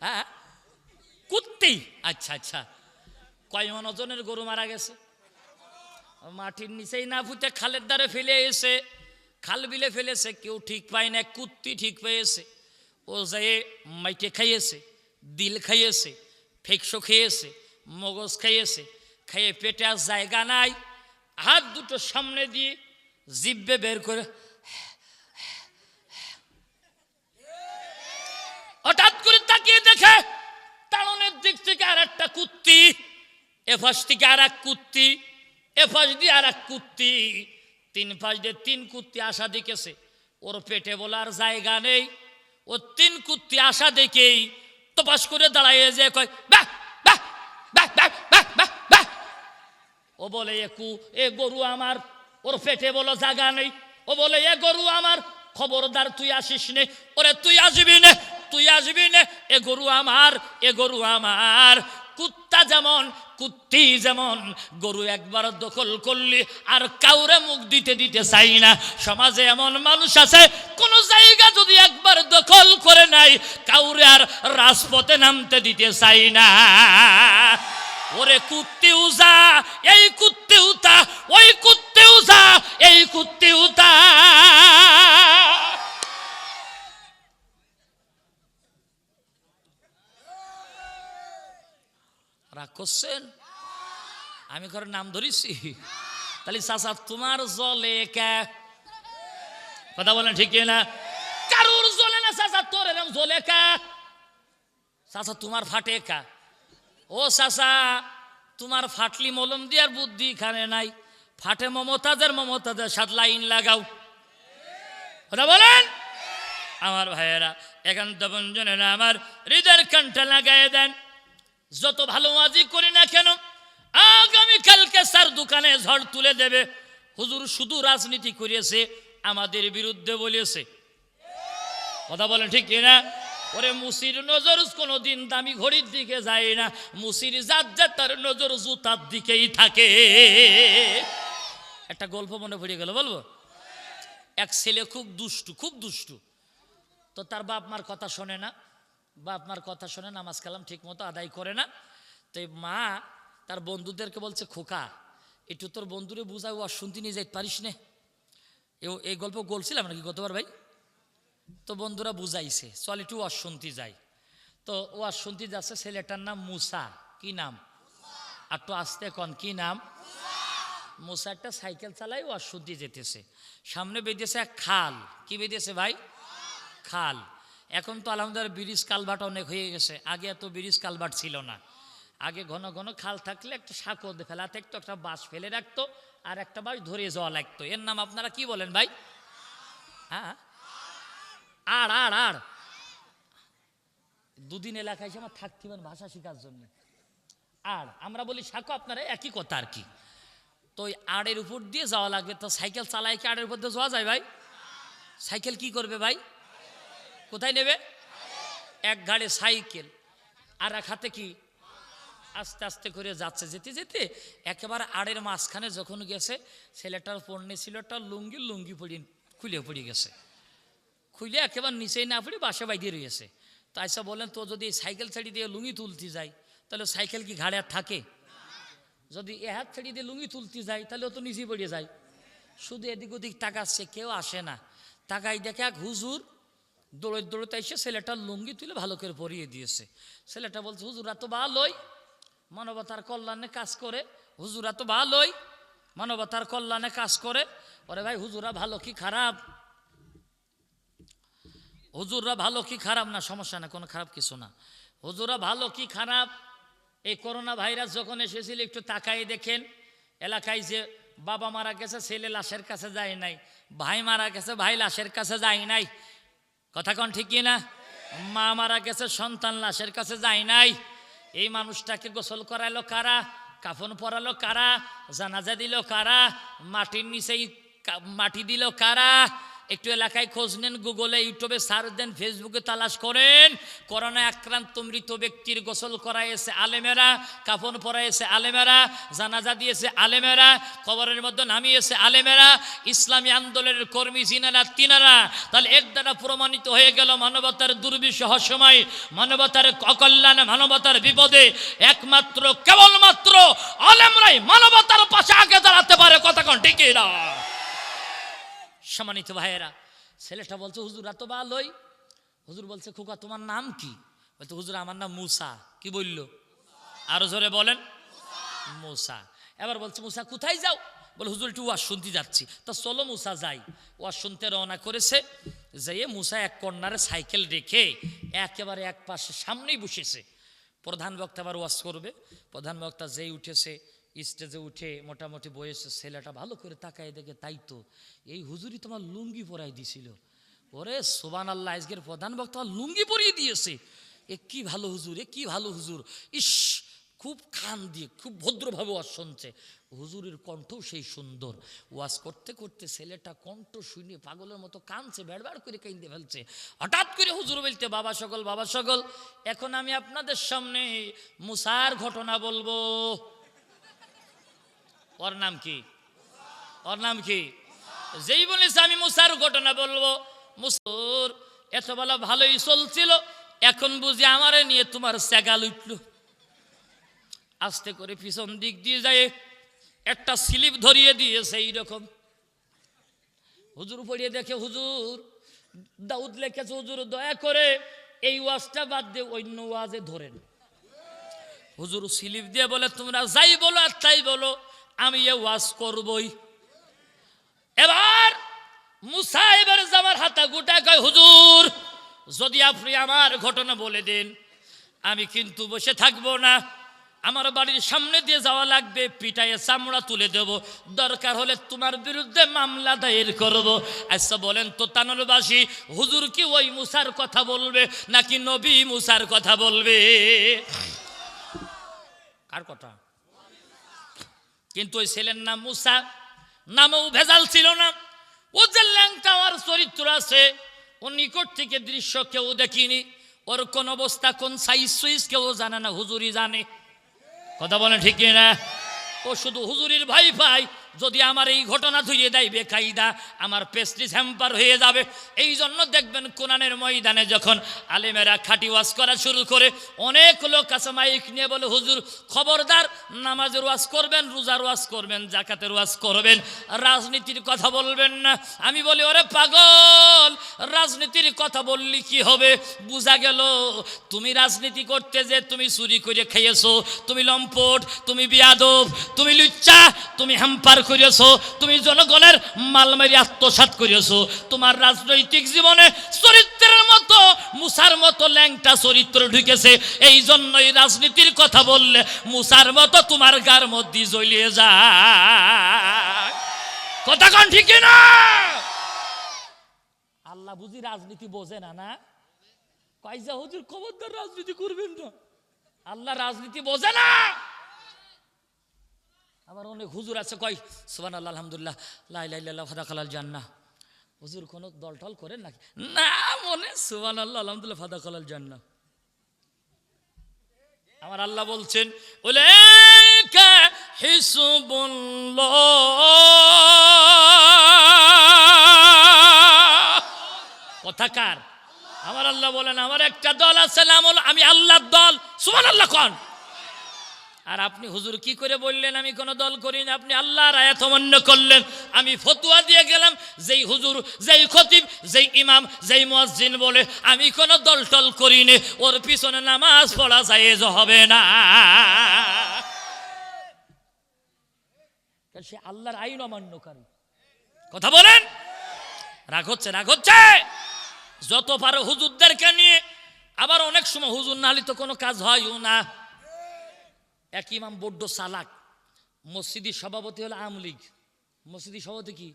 হ্যাঁ, কুত্তি। আচ্ছা আচ্ছা, কয় মন ওজনের গরু মারা গেছে? মাটির নিচেই না ফুটে খালের ধারে ফেলে এসে, খাল বিলে ফেলেছে, কেউ ঠিক পায় না। কুত্তি ঠিক পেয়েছে, ও যেয়ে মাইকে খাইয়েছে, দিল খাইয়েছে, ফেকশো খেয়েছে, মগজ খাইয়েছে, খাইয়ে পেটে আর জায়গা নাই, হাত দুটো সামনে দিয়ে জিভে বের করে হঠাৎ করে তাকিয়ে দেখে তাড়নের দিক থেকে আর একটা কুত্তি, এপাশ থেকে আর এক কুত্তি, এপাশ দিয়ে আর এক কুত্তি, 3 পাশ দিয়ে 3 কুত্তি আসা দেখেছে। ওর পেটে বলার জায়গা নেই, ও 3 কুত্তি আসা দেখেই তপাস করে দাঁড়াইয়ে যে কয় বাহ বাহ বাহ বাহ বাহ বাহ বাহ। ও বলে এ গরু আমার, ওর পেটে বলো জায়গা নেই। ও বলে এ গরু আমার, খবরদার তুই আসিস নে, ওরে তুই আসবি নে, তুই আসবি নে, এ গরু আমার, এ গরু আমার। কুত্তা যেমন, কুত্তি যেমন, গরু একবার দখল করলে আর কাউরে মুখ দিতে দিতে চাই না। সমাজে এমন মানুষ আছে, কোন জায়গা যদি একবার দখল করে নাই, কাউরে আর রাজপথে নামতে দিতে চাই না। ওরে কুত্তিও যা, এই কুত্তিও তা, ওই কুত্তিও যা, এই কুত্তিও তা। রাগ করছেন? আমি কারো নাম ধরিছি? তাহলে চাচা তোমার জলে কে? কথা বলেন ঠিক না? কারুর জ্বলে না চাচা, তোর এরকম জ্বলে কা? চাচা তোমার ফাটে কা? ও চাচা তোমার ফাটলি মলম দিয়ার বুদ্ধি খানে নাই, ফাটে মমতাজের, মমতাজের সাথে লাইন লাগাও। কথা বলেন আমার ভাইয়েরা, একান্ত বঞ্জনেরা আমার হৃদয়ের কানটা লাগাই দেন। যত ভালো ওয়াজি করি না কেন, আগামীকালকে স্যার দোকানে ঝড় তুলে দেবে। হুজুর শুধু রাজনীতি করিয়েছে, আমাদের বিরুদ্ধে বলেছে। কথা বলেন ঠিক কিনা? ওরে মুসির নজর কোনোদিন দামি ঘড়ির দিকে যায় না, মুসির জাত তার নজর জুতার দিকেই থাকে। একটা গল্প মনে পড়ে গেল, বলবো? এক ছেলে খুব দুষ্টু, খুব দুষ্টু। তো তার বাপ মার কথা শোনে না, বাপ মার কথা শোনে, নামাজ কালাম ঠিক মতো আদায় করে না। তো মা তার বন্ধুদেরকে বলছে, খোকা একটু তোর বন্ধুরে বুঝাই, ও শুনতে নিয়ে যাইতে পারিস নে। এই গল্প বলছিলাম নাকি গতবার ভাই? তো বন্ধুরা বুঝাইছে, চল একটু অশুনতি যাই। তো ও অশুনতি যাচ্ছে, ছেলেটার নাম মুসা। কি নাম? আর তো আসতে কন, কি নাম? মুসা একটা সাইকেল চালাই, ও অশুনতি যেতেছে। সামনে বেঁধেছে এক খাল। কি বেঁধেছে ভাই? খাল। এখন তো আলহামদুলিল্লাহ ব্রিজ কালভার্ট অনেক হয়ে গেছে, আগে এত ব্রিজ কালভার্ট ছিল না। আগে ঘন ঘন খাল থাকলে একটা সাঁকো ফেলা থাকতো, একটা বাঁশ ফেলে রাখতো, আর একটা বাঁশ ধরে যাওয়া লাগতো। এর নাম আপনারা কি বলেন ভাই? হ্যাঁ, আর আর আর দুদিন এলাকায় আমার থাকতে পারেন ভাষা শেখার জন্য। আর আমরা বলি সাঁকো, আপনারা একই কথা আর কি। তো ওই আড়ের উপর দিয়ে যাওয়া লাগবে। তো সাইকেল চালায় কি আড়ের উপর দিয়ে যাওয়া যায় ভাই? সাইকেল কি করবে ভাই? কোথায় নেবে? এক ঘাড়ে সাইকেল আর এক হাতে কি, আস্তে আস্তে করে যাচ্ছে। যেতে যেতে একেবারে আড়ের মাঝখানে যখন গেছে, ছেলেটার পণ্যে ছিল একটা লুঙ্গি খুলে পড়ে গেছে। খুলে একেবারে নিচেই না পড়ে বাসা বাইরে রয়েছে। তো আইসা বলেন, তো যদি সাইকেল ছেড়ে দিয়ে লুঙ্গি তুলতে যাই, তাহলে সাইকেল কি ঘাড়ে আর থাকে? যদি এ হাত ছেড়ে দিয়ে লুঙ্গি তুলতে যাই, তাহলে ও তো নিচে পড়ে যায়। শুধু এদিক ওদিক তাকাচ্ছে, কেউ আসে না। তাকাই দেখে এক হুজুর দৌড়ে দৌড়তে এসে ছেলেটার লুঙ্গি তুলে ভালো করে পরিয়ে দিয়েছে। ছেলেটা বলছে, হুজুরা তো ভালোই মানবতার কল্যাণে কাজ করে, হুজুরা তো ভালোই মানবতার কল্যাণে কাজ করে। ওরে ভাই, হুজুরা ভালো কি খারাপ? হুজুররা ভালো কি খারাপ? না, সমস্যা না, কোনো খারাপ কিছু না। হুজুরা ভালো কি খারাপ? এই করোনা ভাইরাস যখন এসেছিল, একটু তাকাই দেখেন এলাকায় যে বাবা মারা গেছে, ছেলে লাশের কাছে যায় নাই, ভাই মারা গেছে, ভাই লাশের কাছে যায় নাই। কথা কন ঠিক না? মা মারা গেছে, সন্তান লাশের কাছে যায় নাই। এই মানুষটাকে গোসল করাইলো কারা? কাফন পরালো কারা? জানাজা দিল কারা? মাটির নিচেই মাটি দিল কারা? একটু এলাকায় খোঁজ নেন, গুগলে ইউটিউবে সার্চ দেন, ফেসবুকে তালাশ করেন। করোনা আক্রান্ত মৃত ব্যক্তির গোসল করাইছে আলেমেরা, কাফন পরাইছে আলেমেরা, জানাজা দিয়েছে আলেমেরা, কবরের মধ্যে নামিয়েছে আলেমেরা, ইসলামী আন্দোলনের কর্মী জিনারা তিনারা। তাহলে এর দ্বারা প্রমাণিত হয়ে গেল, মানবতার দুর্বিষহ সময়, মানবতার অকল্যাণে, মানবতার বিপদে একমাত্র কেবলমাত্র আলেমরাই মানবতার পাশে আগে দাঁড়াতে পারে। কথা কোন ঠিক না? সম্মানিত ভাইয়েরা, ছেলেটা বলছে, হুজুর এত ভালোই। হুজুর বলছে, খোকা তোমার নাম কি? বলতো, হুজুর আমার নাম মুসা। কি বলল? আরো জোরে বলেন, মুসা। এবার বলছে, মুসা কোথায় যাও? বলে, হুজুর একটু ওয়াজ শুনতে যাচ্ছি। তো চলো মুসা যাই। ওয়াজ শুনতে রওনা করেছে। যেয়ে মুসা এক কর্নারে সাইকেল রেখে একেবারে এক পাশে সামনেই বসেছে। প্রধান বক্তা আবার ওয়াজ করবে। প্রধান বক্তা যেই উঠেছে, স্টেজে উঠে মোটামুটি বয়েছে। ছেলেটা ভালো করে তাকায় দেখে, তাই তো এই হুজুরই তোমার লুঙ্গি পরাই দিছিল। ওরে সুবহানাল্লাহ, আজকের প্রধান বক্তা লুঙ্গি পরিয়ে দিয়েছে। এ কি ভালো হুজুর, এ কি ভালো হুজুর। ইস, খুব কান দিয়ে খুব ভদ্রভাবে ওয়াজ শুনছে। হুজুরের কণ্ঠও সেই সুন্দর। ওয়াজ করতে করতে ছেলেটা কণ্ঠ শুনে পাগলের মতো কাঁদছে, বেড় করে কাঁদতে ফেলছে। হঠাৎ করে হুজুর বলতে, বাবা সকল, বাবা সকল, এখন আমি আপনাদের সামনে মুসার ঘটনা বলবো। ওর নাম কি? ওর নাম কি? যেই বলেছে আমি মুসার ঘটনা বলবো, মুসার এত বেলা ভালোই চলছিল, এখন বুঝি আমারে নিয়ে তোমার সেগাল উঠল। আস্তে করে পিছন দিক দিয়ে যায় একটা স্লিপ ধরিয়ে দিয়েছে এইরকম। হুজুর পড়িয়ে দেখে, হুজুর দাউদ লেখেছে, হুজুর দয়া করে এই ওয়াজটা বাদ দিয়ে অন্য ওয়াজে ধরেন। হুজুর স্লিপ দিয়ে বলে, তোমরা যাই বলো আর তাই বলো, আমি এ ওয়াজ করবই। এবার মুসা এবার জামার হাতা গোটা কয়, হুজুর যদি আপনি আমার ঘটনা বলে দেন আমি কিন্তু বসে থাকবো না, আমার বাড়ির সামনে দিয়ে যাওয়া লাগবে, পিটাইয়ে চামড়া তুলে দেব, দরকার হলে তোমার বিরুদ্ধে মামলা দায়ের করব। আচ্ছা বলেন তো তানোরবাসী, হুজুর কি ওই মুসার কথা বলবে নাকি নবী মুসার কথা বলবে? কার কথা? কিন্তু ওই ছেলের নাম মুসা, নামেও ভেজাল ছিল না। ও যে ল্যাংটা আর চরিত্র আছে, ও নিকট থেকে দৃশ্য কেউ দেখিনি, ওর কোন অবস্থা কোন সাইজ সুইজ কেউ জানে না, হুজুরই জানে। কথা বলে ঠিক না? ও শুধু হুজুরির ভাই ভাই, যদি আমার এই ঘটনা ধুইয়ে দেয় বেকায়দা আমার প্রেস্টিজ হ্যাম্পার হয়ে যাবে। এই জন্য দেখবেন কোরআনের ময়দানে যখন আলেমেরা খাঁটি ওয়াজ করা শুরু করে, অনেক লোক আছে মাইক নিয়ে বলে, হুজুর খবরদার, নামাজের ওয়াজ করবেন, রোজার ওয়াজ করবেন, জাকাতের ওয়াজ করবেন, রাজনীতির কথা বলবেন না। আমি বলি, ওরে পাগল, রাজনীতির কথা বললি কি হবে? বুঝা গেল তুমি রাজনীতি করতে যে তুমি চুরি করে খেয়েছো, তুমি লম্পট, তুমি বিয়াদব, তুমি লুচ্চা, তুমি হ্যাম্পার করেছো, তুমি জনগণের মাল মারি আত্মসাৎ করেছো। তোমার রাজনৈতিক জীবনে চরিত্রের মতো মুসার মতো ল্যাংটা চরিত্র ঢুকেছে, এই জন্যই রাজনীতির কথা বললে মুসার মতো তোমার গার মধ্যে জ্বলিয়ে যায়। কথা কোন ঠিক না? আল্লাহ বুঝি রাজনীতি বোঝে না? না কয়জা হুজুর খবরদার রাজনীতি করবেন না, আল্লাহ রাজনীতি বোঝে না। আবার অনেক হুজুর আছে কয় সুবহানাল্লাহ আলহামদুলিল্লাহ লা ইলাহা ইল্লাল্লাহ ফাদাখালাল জান্নাহ। হুজুর কোন দল টল করেন নাকি? না, মনে সুবহানাল্লাহ আলহামদুলিল্লাহ ফাদাখালাল জান্নাহ। আমার আল্লাহ বলছেন, উলাইকা হিসবুল্লাহ, কথাকার আমার আল্লাহ বলেন আমার একটা দল আছে, নাম হলো আমি আল্লাহর দল। সুবহানাল্লাহ কোন? আর আপনি হুজুর কি করে বললেন আমি কোন দল করি না? আপনি আল্লাহর আয়াত অমান্য করলেন। আমি ফতোয়া দিয়ে গেলাম, যেই হুজুর, যেই খতিব, যেই ইমাম, যেই মুয়াজ্জিন বলে আমি কোন দল টল করি না, ওর পিছনে নামাজ পড়া জায়েজ হবে না। সে আল্লাহর আইন অমান্যকারী। কথা বলেন? রাগ হচ্ছে? রাগ হচ্ছে? যত পারো হুজুরদেরকে নিয়ে, আবার অনেক সময় হুজুর না হলে তো কোনো কাজ হয়ও না। এক ইমাম বড্ড চালাক, মসজিদের সভাপতি হলো আওয়ামী লীগ, মসজিদের সভাপতি কি?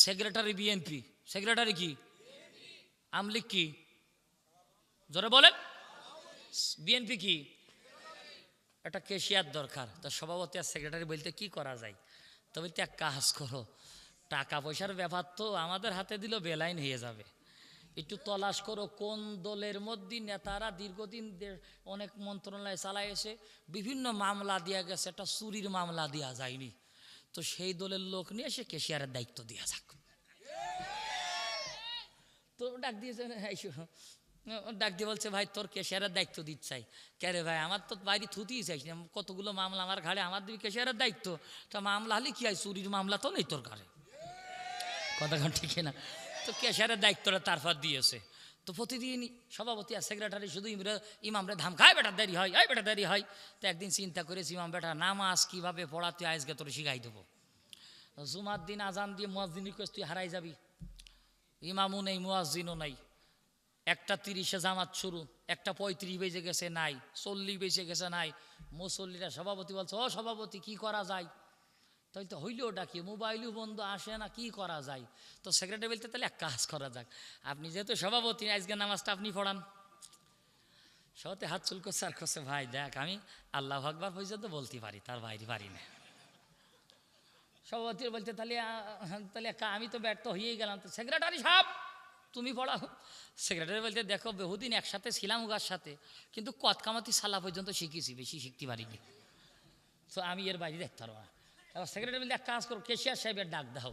সেক্রেটারি বিএনপি, সেক্রেটারি কি? আওয়ামী লীগ কি? জোরে বলেন। বিএনপি কি? একটা কেশিয়ার দরকার, তো সভাপতি আর সেক্রেটারি বলতে কি করা যায়? তো বলতে এক কাজ করো, টাকা পয়সার ব্যাপার তো আমাদের হাতে দিল বেলাইন হয়ে যাবে, একটু তলাশ করো কোন দলের মধ্যে নেতারা দীর্ঘদিন অনেক মন্ত্রণালয় চালায় এসে বিভিন্ন মামলা দেওয়া গেছে, একটা চুরির মামলা দেওয়া যায়নি, তো সেই দলের লোক নিয়ে এসে কেশিয়ারের দায়িত্ব দেওয়া যাক। তো ডাক দিয়েছে, ডাক দিয়ে বলছে, ভাই তোর কেশিয়ারের দায়িত্ব দিচ্ছাই। কে রে ভাই, আমার তো বাইরে থুতিই চাইছি, কতগুলো মামলা আমার ঘাড়ে, আমার দিবি কেশিয়ারের দায়িত্ব? তা মামলা হলে কি হয়, চুরির মামলা তো নেই তোর ঘাড়ে। কথা ঠিক না? তো কেশিয়ারের দায়িত্বটা তারপর দিয়েছে। তো প্রতিদিন সভাপতি আর সেক্রেটারি শুধু ইমামরে ধামখায়, বেটা দেরি হয়, এই বেটা দেরি হয়। তো একদিন চিন্তা করেছি, ইমাম বেটা নামাজ কিভাবে পড়াতে আজকে তোর শিখাই দেবো। জুমার দিন আজান দিয়ে মুয়াজ্জিন রিকোয়েস্ট তুই হারাই যাবি, ইমামও নেই মুয়াজ্জিনও নাই, 1:30 জামাত শুরু, 1:35 বেজে গেছে নাই, 40 বেজে গেছে নাই। মুসল্লিরা সভাপতি বলছে, ও সভাপতি কি করা যায়? তাই তো হইলেও ডাকি, মোবাইলও বন্ধ, আসে না, কি করা যায়? তো সেক্রেটারি বলতে, তাহলে এক কাজ করা যাক, আপনি যেহেতু সভাপতি আজকে নামাজটা আপনি পড়ান। সতে হাত চুল করছে আর করছে, ভাই দেখ আমি আল্লাহু আকবার পর্যন্ত বলতে পারি, তার বাইরে পারি না। সভাপতি বলতে তাহলে আমি তো ব্যর্থ হয়েই গেলাম। তো সেক্রেটারি সাহেব তুমি পড়াও। সেক্রেটারি বলতে দেখো বহুদিন একসাথে ছিলাম উগার সাথে, কিন্তু কতকামাতি সালা পর্যন্ত শিখেছি, বেশি শিখতে পারিনি, তো আমি এর বাইরে দেখতে পারবো না। এবার সেক্রেটারি বলতে এক কাজ করো, কেশিয়ার সাহেবের ডাক দাও।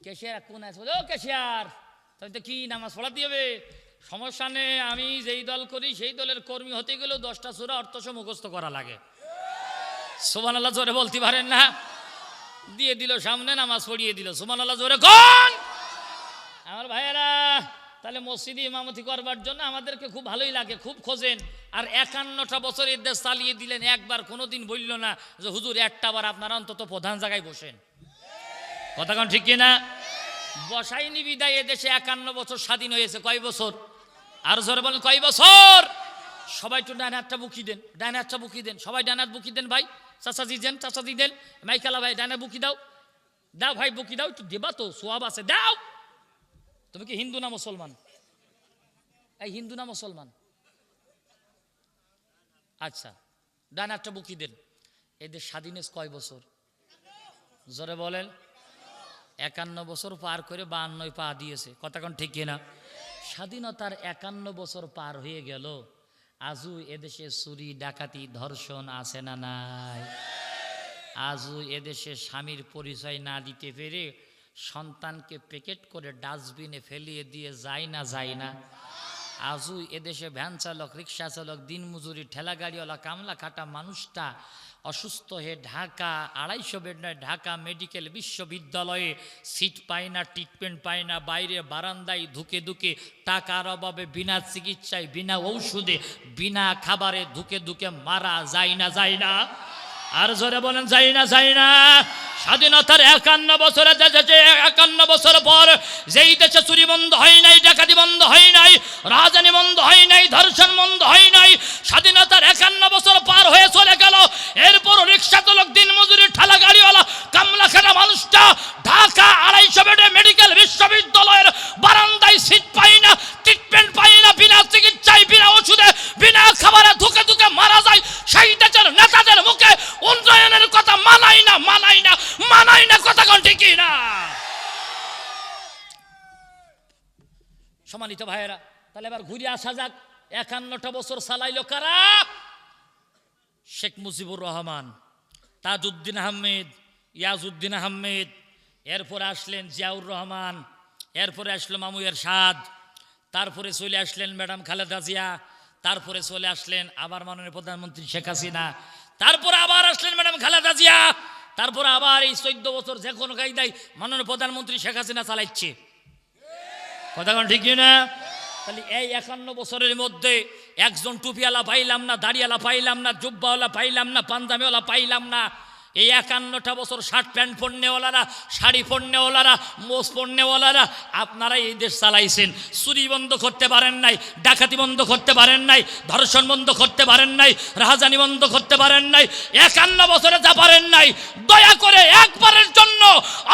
কেশিয়ার কোন আছে, ও কেশিয়ার তাহলে তো কি নামাজ পড়াতে হবে? সমস্যা নেই, আমি যেই দল করি সেই দলের কর্মী হতে গেলেও 10টা সূরা অর্থসহ মুখস্থ করা লাগে। সুবহানাল্লাহ জোরে বলতে পারেন না? দিয়ে দিল সামনে, নামাজ পড়িয়ে দিল। সুবহানাল্লাহ জোরে কোন? আমার ভাইয়েরা, তাহলে মসজিদে ইমামতি করবার জন্য আমাদেরকে খুব ভালোই লাগে, খুব খোঁজেন। আর 51টা বছর এর দেশ চালিয়ে দিলেন, একবার কোনোদিন বলল না যে হুজুর একটা বার আপনারা অন্তত প্রধান জায়গায় বসেন। কথা কোন ঠিক কিনা? বসাইনি বিদায় এদেশে 51 বছর স্বাধীন হয়েছে। কয় বছর? আর জোরে বলেন কয় বছর? সবাই একটু ডান হাতটা বুকি দেন, ডান হাতটা বুকি দেন, সবাই ডান হাত বুকি দেন। ভাই চাচাজি দেন, চাচাজি দেন, মাইকালা ভাই ডান হাত বুকি দাও, দাও ভাই বুকি দাও, একটু দেবা তো, সোয়াব আছে, দাও। তুমি কি হিন্দু না মুসলমান? এই হিন্দু না মুসলমান? আচ্ছা, ডান হাতটা বুকি দেন। এদের স্বাধীনের কয় বছর? জোরে বলেন। 51 বছর পার করে 52 পা দিয়েছে। কথা কোন ঠিক কিনা? স্বাধীনতার 51 বছর পার হয়ে গেল, আজও এদেশে চুরি ডাকাতি ধর্ষণ আছে না নাই? আজও এদেশে স্বামীর পরিচয় না দিতে পেরে সন্তানকে প্যাকেট করে ডাস্টবিনে ফেলিয়ে দিয়ে যায় না যায় না? আজও এদেশে ভ্যান চালক, রিক্সা চালক, দিনমজুরি, ঠেলা গাড়িওয়ালা, কামলা খাটা মানুষটা অসুস্থ হয়ে ঢাকা 250 বেড নয়, ঢাকা মেডিকেল বিশ্ববিদ্যালয়ে সিট পায় না, ট্রিটমেন্ট পায় না, বাইরে বারান্দায় ধুকে ধুকে টাকার অভাবে বিনা চিকিৎসায়, বিনা ঔষধে, বিনা খাবারে ধুকে ধুকে মারা যায় না যায় না? আর জোরে বলেন যায় না যায় না? স্বাধীনতার 51 বছরে দেশে 51 বছর পর যেই দেশে চুরি বন্ধ হয় নাই, ডাকাতি বন্ধ হয় নাই, রাজধানী বন্ধ হয় নাই, ধর্ষণ বন্ধ হয় নাই, স্বাধীনতার 51 বছর পার হয়ে চলে গেল, এরপর রিক্সা চালক, দিনমজুরি, ঠেলা গাড়িওয়ালা, কামলা খাটা মানুষটা ঢাকা 250 বেডে মেডিকেল বিশ্ববিদ্যালয়ের বারান্দায় সিট পায় না, ট্রিটমেন্ট পায় না, বিনা চিকিৎসায়, বিনা ওষুধে, বিনা খাবারে ধুকে ধুকে মারা যায়। সেই দেশের নেতাদের মুখে উন্নয়নের কথা মানাই না, মানাই না, মানাই না। কথা কোন ঠিক না? সম্মানিত ভাইয়েরা, তাহলে এবার ঘুরে আসা যাক। 51টা বছর চালাইল কারা? শেখ মুজিবুর রহমান, তাজউদ্দিন আহমেদ, ইয়াজউদ্দিন আহমেদ, এরপরে আসলেন জিয়াউর রহমান, এরপরে আসলো মামু এরশাদ, তারপরে চলে আসলেন ম্যাডাম খালেদা জিয়া, তারপরে চলে আসলেন আবার মাননীয় প্রধানমন্ত্রী শেখ হাসিনা, তারপরে আবার আসলেন ম্যাডাম খালেদা জিয়া, তারপরে আবার এই 14 বছর যে কোনো কায়দায় মাননীয় প্রধানমন্ত্রী শেখ হাসিনা চালাচ্ছে। কথা কোন ঠিক না? তাহলে এই 51 বছরের মধ্যে একজন টুপিওয়ালা পাইলাম না, দাড়িওয়ালা পাইলাম না, জুব্বাওয়ালা পাইলাম না, পাঞ্জাবিওয়ালা পাইলাম না। এই 51টা বছর শার্ট প্যান্ট পরনেওয়ালারা, শাড়ি পরনেওয়ালারা, মোজ পরনেওয়ালারা আপনারা এই দেশ চালাইছেন। চুরি বন্ধ করতে পারেন নাই, ডাকাতি বন্ধ করতে পারেন নাই, ধর্ষণ বন্ধ করতে পারেন নাই, রাজধানী বন্ধ করতে পারেন নাই। 51 বছরে যা পারেন নাই, দয়া করে একবারের জন্য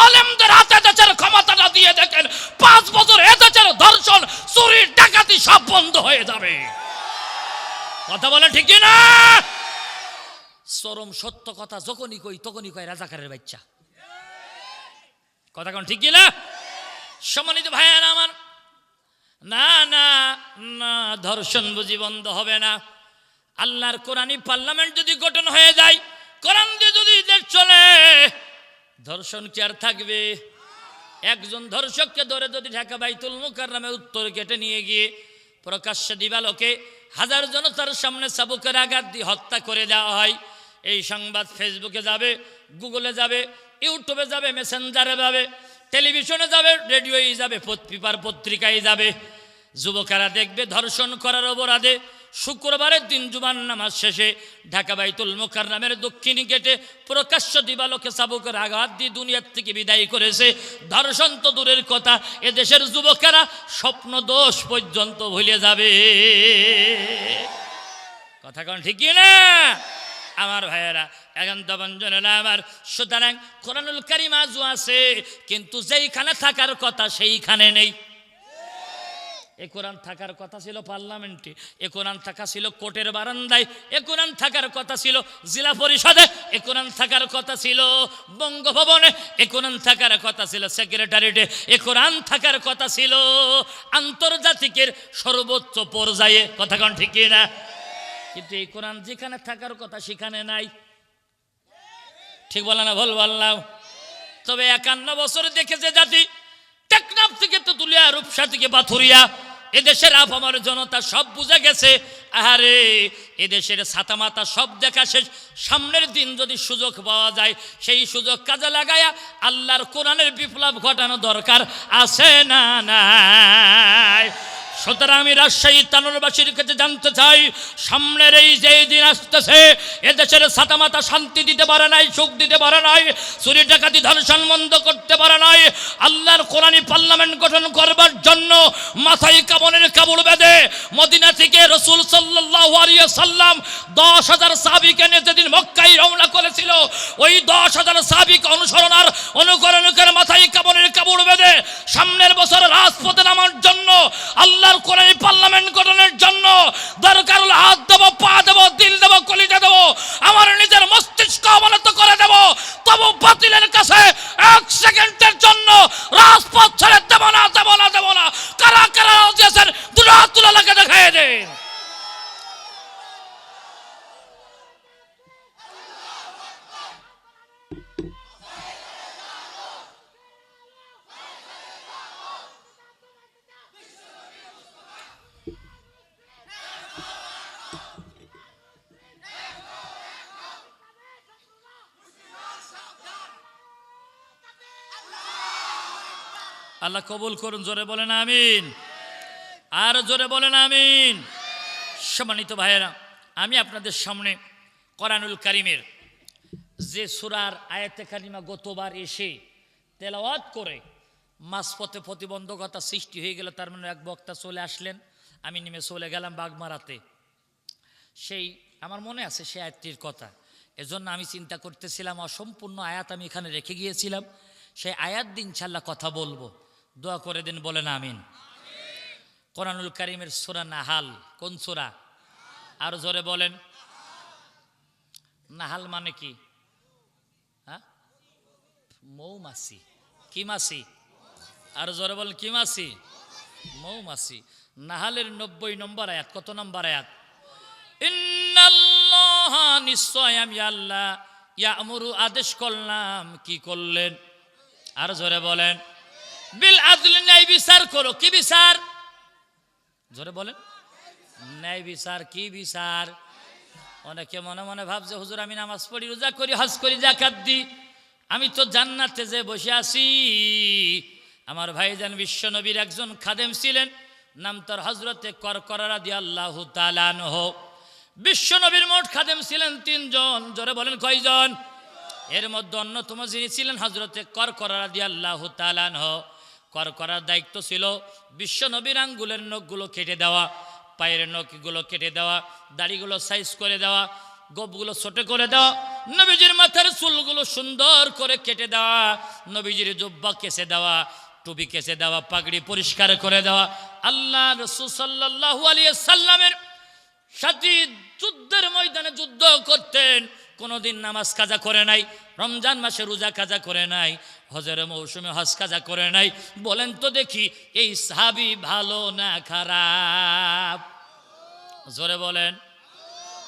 আলেমদের হাতে দেশের ক্ষমতাটা দিয়ে দেখেন, 5 বছর এদেশের ধর্ষণ, চুরি, ডাকাতি সব বন্ধ হয়ে যাবে। কথা বলে ঠিক না? চরম সত্য কথা যখনই কই তখনই কয় রাজাকারের বাচ্চা। কথা কোন ঠিক না? সম্মানিত ভাইয়েরা আমার, না না না, ধর্ষণ বুঝি বন্ধ হবে না। আল্লাহর কোরআনী পার্লামেন্ট যদি গঠন হয়ে যায়, কোরআন দিয়ে যদি দেশ চলে, ধর্ষণ কি আর থাকবে? একজন ধর্ষককে ধরে যদি ঢাকা বাইতুল মুকাররমে উত্তর গেটে নিয়ে গিয়ে প্রকাশ্যে দিবালোকে হাজার জনতার সামনে চাবুকের আঘাত দিয়ে হত্যা করে দেওয়া হয়, এই সংবাদ ফেসবুকে যাবে, গুগলে যাবে, ইউটিউবে যাবে, মেসেঞ্জারে যাবে, টেলিভিশনে যাবে, রেডিওয়ে যাবে, পেপার পত্রিকায় যাবে। যুবকেরা দেখবে ধর্ষণ করার অপরাধে শুক্রবারের দিন জুমার নামাজ শেষে ঢাকা বাইতুল মুকাররমের দক্ষিণ গেটে প্রকাশ্য দিবালোকে চাবুকের আঘাত দিয়ে দুনিয়ার থেকে বিদায় করেছে। ধর্ষণ তো দূরের কথা, এদেশের যুবকেরা স্বপ্ন দোষ পর্যন্ত ভুলে যাবে। কথা কোন ঠিক না? আমার ভাইয়েরা, এখন তো বঞ্জনেরা আমার, সুতরাং কোরআনুল কারীম আজও আছে, কিন্তু যেইখানে থাকার কথা সেইখানে নেই। এ কোরআন থাকার কথা ছিল পার্লামেন্টে, এ কোরআন থাকা ছিল কোর্টের বারান্দায়, এ কোরআন থাকার কথা ছিল জেলা পরিষদে, এ কোরআন থাকার কথা ছিল বঙ্গভবনে, এ কোরআন থাকার কথা ছিল সেক্রেটারিয়েটে, এ কোরআন থাকার কথা ছিল আন্তর্জাতিকের সর্বোচ্চ পর্যায়ে। কথা কোন ঠিক না? কিন্তু এই কোরআন যেখানে থাকার কথা সেখানে নাই। ঠিক বলে না? ভুল বললাম? তবে 51 বছর দেখেছে জাতি, টেকনাফ থেকে তেতুলিয়া, রূপসা থেকে পাথুরিয়া, এদেশের আপামর জনতা সব বুঝে গেছে। আরে এদেশের ছাতা মাতা সব দেখা শেষ। সামনের দিন যদি সুযোগ পাওয়া যায়, সেই সুযোগ কাজে লাগায়া আল্লাহর কোরআনের বিপ্লব ঘটানো দরকার আছে না নাই? সুতরাং আমি রাজশাহী তানোরবাসীর কাছে জানতে চাই, সামনের এই যে দিন আসতেছে, এদেশের ছাতা মাতা শান্তি দিতে পারে নাই, সুখ দিতে পারে নাই, চুরি ডাকাতি ধর্ষণ বন্ধ করতে পারে নাই। আল্লাহর কোরআনি পার্লামেন্ট গঠন করবার জন্য মাথায় কাবনের কাপড় বেঁধে মদিনা থেকে রাসূল সাল্লাল্লাহু আলাইহি সাল্লাম 10,000 সাহাবীকে নিয়ে যেদিন মক্কায় রওনা করেছিল, ওই 10,000 সাহাবীকে অনুসরণ আর অনুকরণ করে মাথায় কাবনের কাপড় বেঁধে সামনের বছর রাজপথে নামার জন্য, আল্লাহর কোরআনি পার্লামেন্ট গঠনের জন্য দরকার হলো হাত দেবো, পা দেবো, দিল দেবো, কলিজা দেবো, আমার নিজের মস্তিষ্ক অবনত করে দেবো, তবু বাতিলের কাছে 1 সেকেন্ডের জন্য রাজপথ ছেড়ে দেবো না, দেবো না, দেবো না। কারা কারা দিয়েছেন দুটো হাত তুলে লাগে দেখাই দেন। আল্লাহ কবুল করুন, জোরে বলেন আমিন, আর জোরে বলেন আমিন। সম্মানিত ভাইয়েরা, আমি আপনাদের সামনে কোরআনুল কারীমের যে সূরার আয়াতে কারিমা গতবার এসে তেলাওয়াত করে মাঝপথে প্রতিবন্ধকতা সৃষ্টি হয়ে গেল, তার মানে এক বক্তা চলে আসলেন, আমি নেমে চলে গেলাম বাগমারাতে। সেই আমার মনে আছে সেই আয়াতটির কথা, এজন্য আমি চিন্তা করতেছিলাম অসম্পূর্ণ আয়াত আমি এখানে রেখে গিয়েছিলাম, সেই আয়াত দিন ইনশাআল্লাহ কথা বলবো। দোয়া করে দিন, বলেন আমিন। কোরআনুল কারীমের সূরা নাহাল। কোন সূরা? আর জোরে বলেন। নাহাল মানে কি? হ্যাঁ, মৌমাছি। কি মাছি? আর জোরে বলেন কি মাছি? মৌমাছি। নাহালের 90 নম্বর আয়াত। কত নম্বর আয়াত? ইন্নাল্লাহা, নিশ্চয় আমি আল্লাহ, ইয়ামুরু, আদেশ করলাম। কি করলেন? আর জোরে বলেন। বিল আদল, ন্যায় বিচার করো। কি বিচার? জোরে বলেন। ন্যায় বিচার। কি বিচার? অনেকে মনে মনে ভাবছে হুজুর আমি নামাজ পড়ি, রোজা করি, হজ করি, যাকাত দিই, আমি তো জান্নাতে যে বসে আছি। আমার ভাইজান বিশ্ব নবীর একজন খাদেম ছিলেন, নাম তার হযরতে করকরা রাদিয়াল্লাহু তাআলা আনহু। বিশ্ব নবীর মোট খাদেম ছিলেন 3 জন। জোরে বলেন কয়জন? এর মধ্যে অন্যতম যিনি ছিলেন হযরতে করকরা রাদিয়াল্লাহু তাআলা আনহু। করকরার দায়িত্ব ছিল বিশ্ব নবীর আঙ্গুলের নখগুলো কেটে দেওয়া, পায়ের নখগুলো কেটে দেওয়া, দাড়িগুলো সাইজ করে দেওয়া, গোপগুলো ছোট করে দেওয়া, নবীজির মাথার চুলগুলো সুন্দর করে কেটে দেওয়া, নবীজির জুব্বা কেচে দেওয়া, টুপি কেচে দেওয়া, পাগড়ি পরিষ্কার করে দেওয়া। আল্লাহ রাসূল সাল্লাল্লাহু আলাইহি সাল্লামের সাথে যুদ্ধের ময়দানে যুদ্ধ করতেন, কোনোদিন নামাজ কাজা করে নাই, রমজান মাসে রোজা কাজা করে নাই, হজের মৌসুমে হজ কাজা করে নাই। বলেন তো দেখি এই সাহাবী ভালো না খারাপ? জোরে বলেন।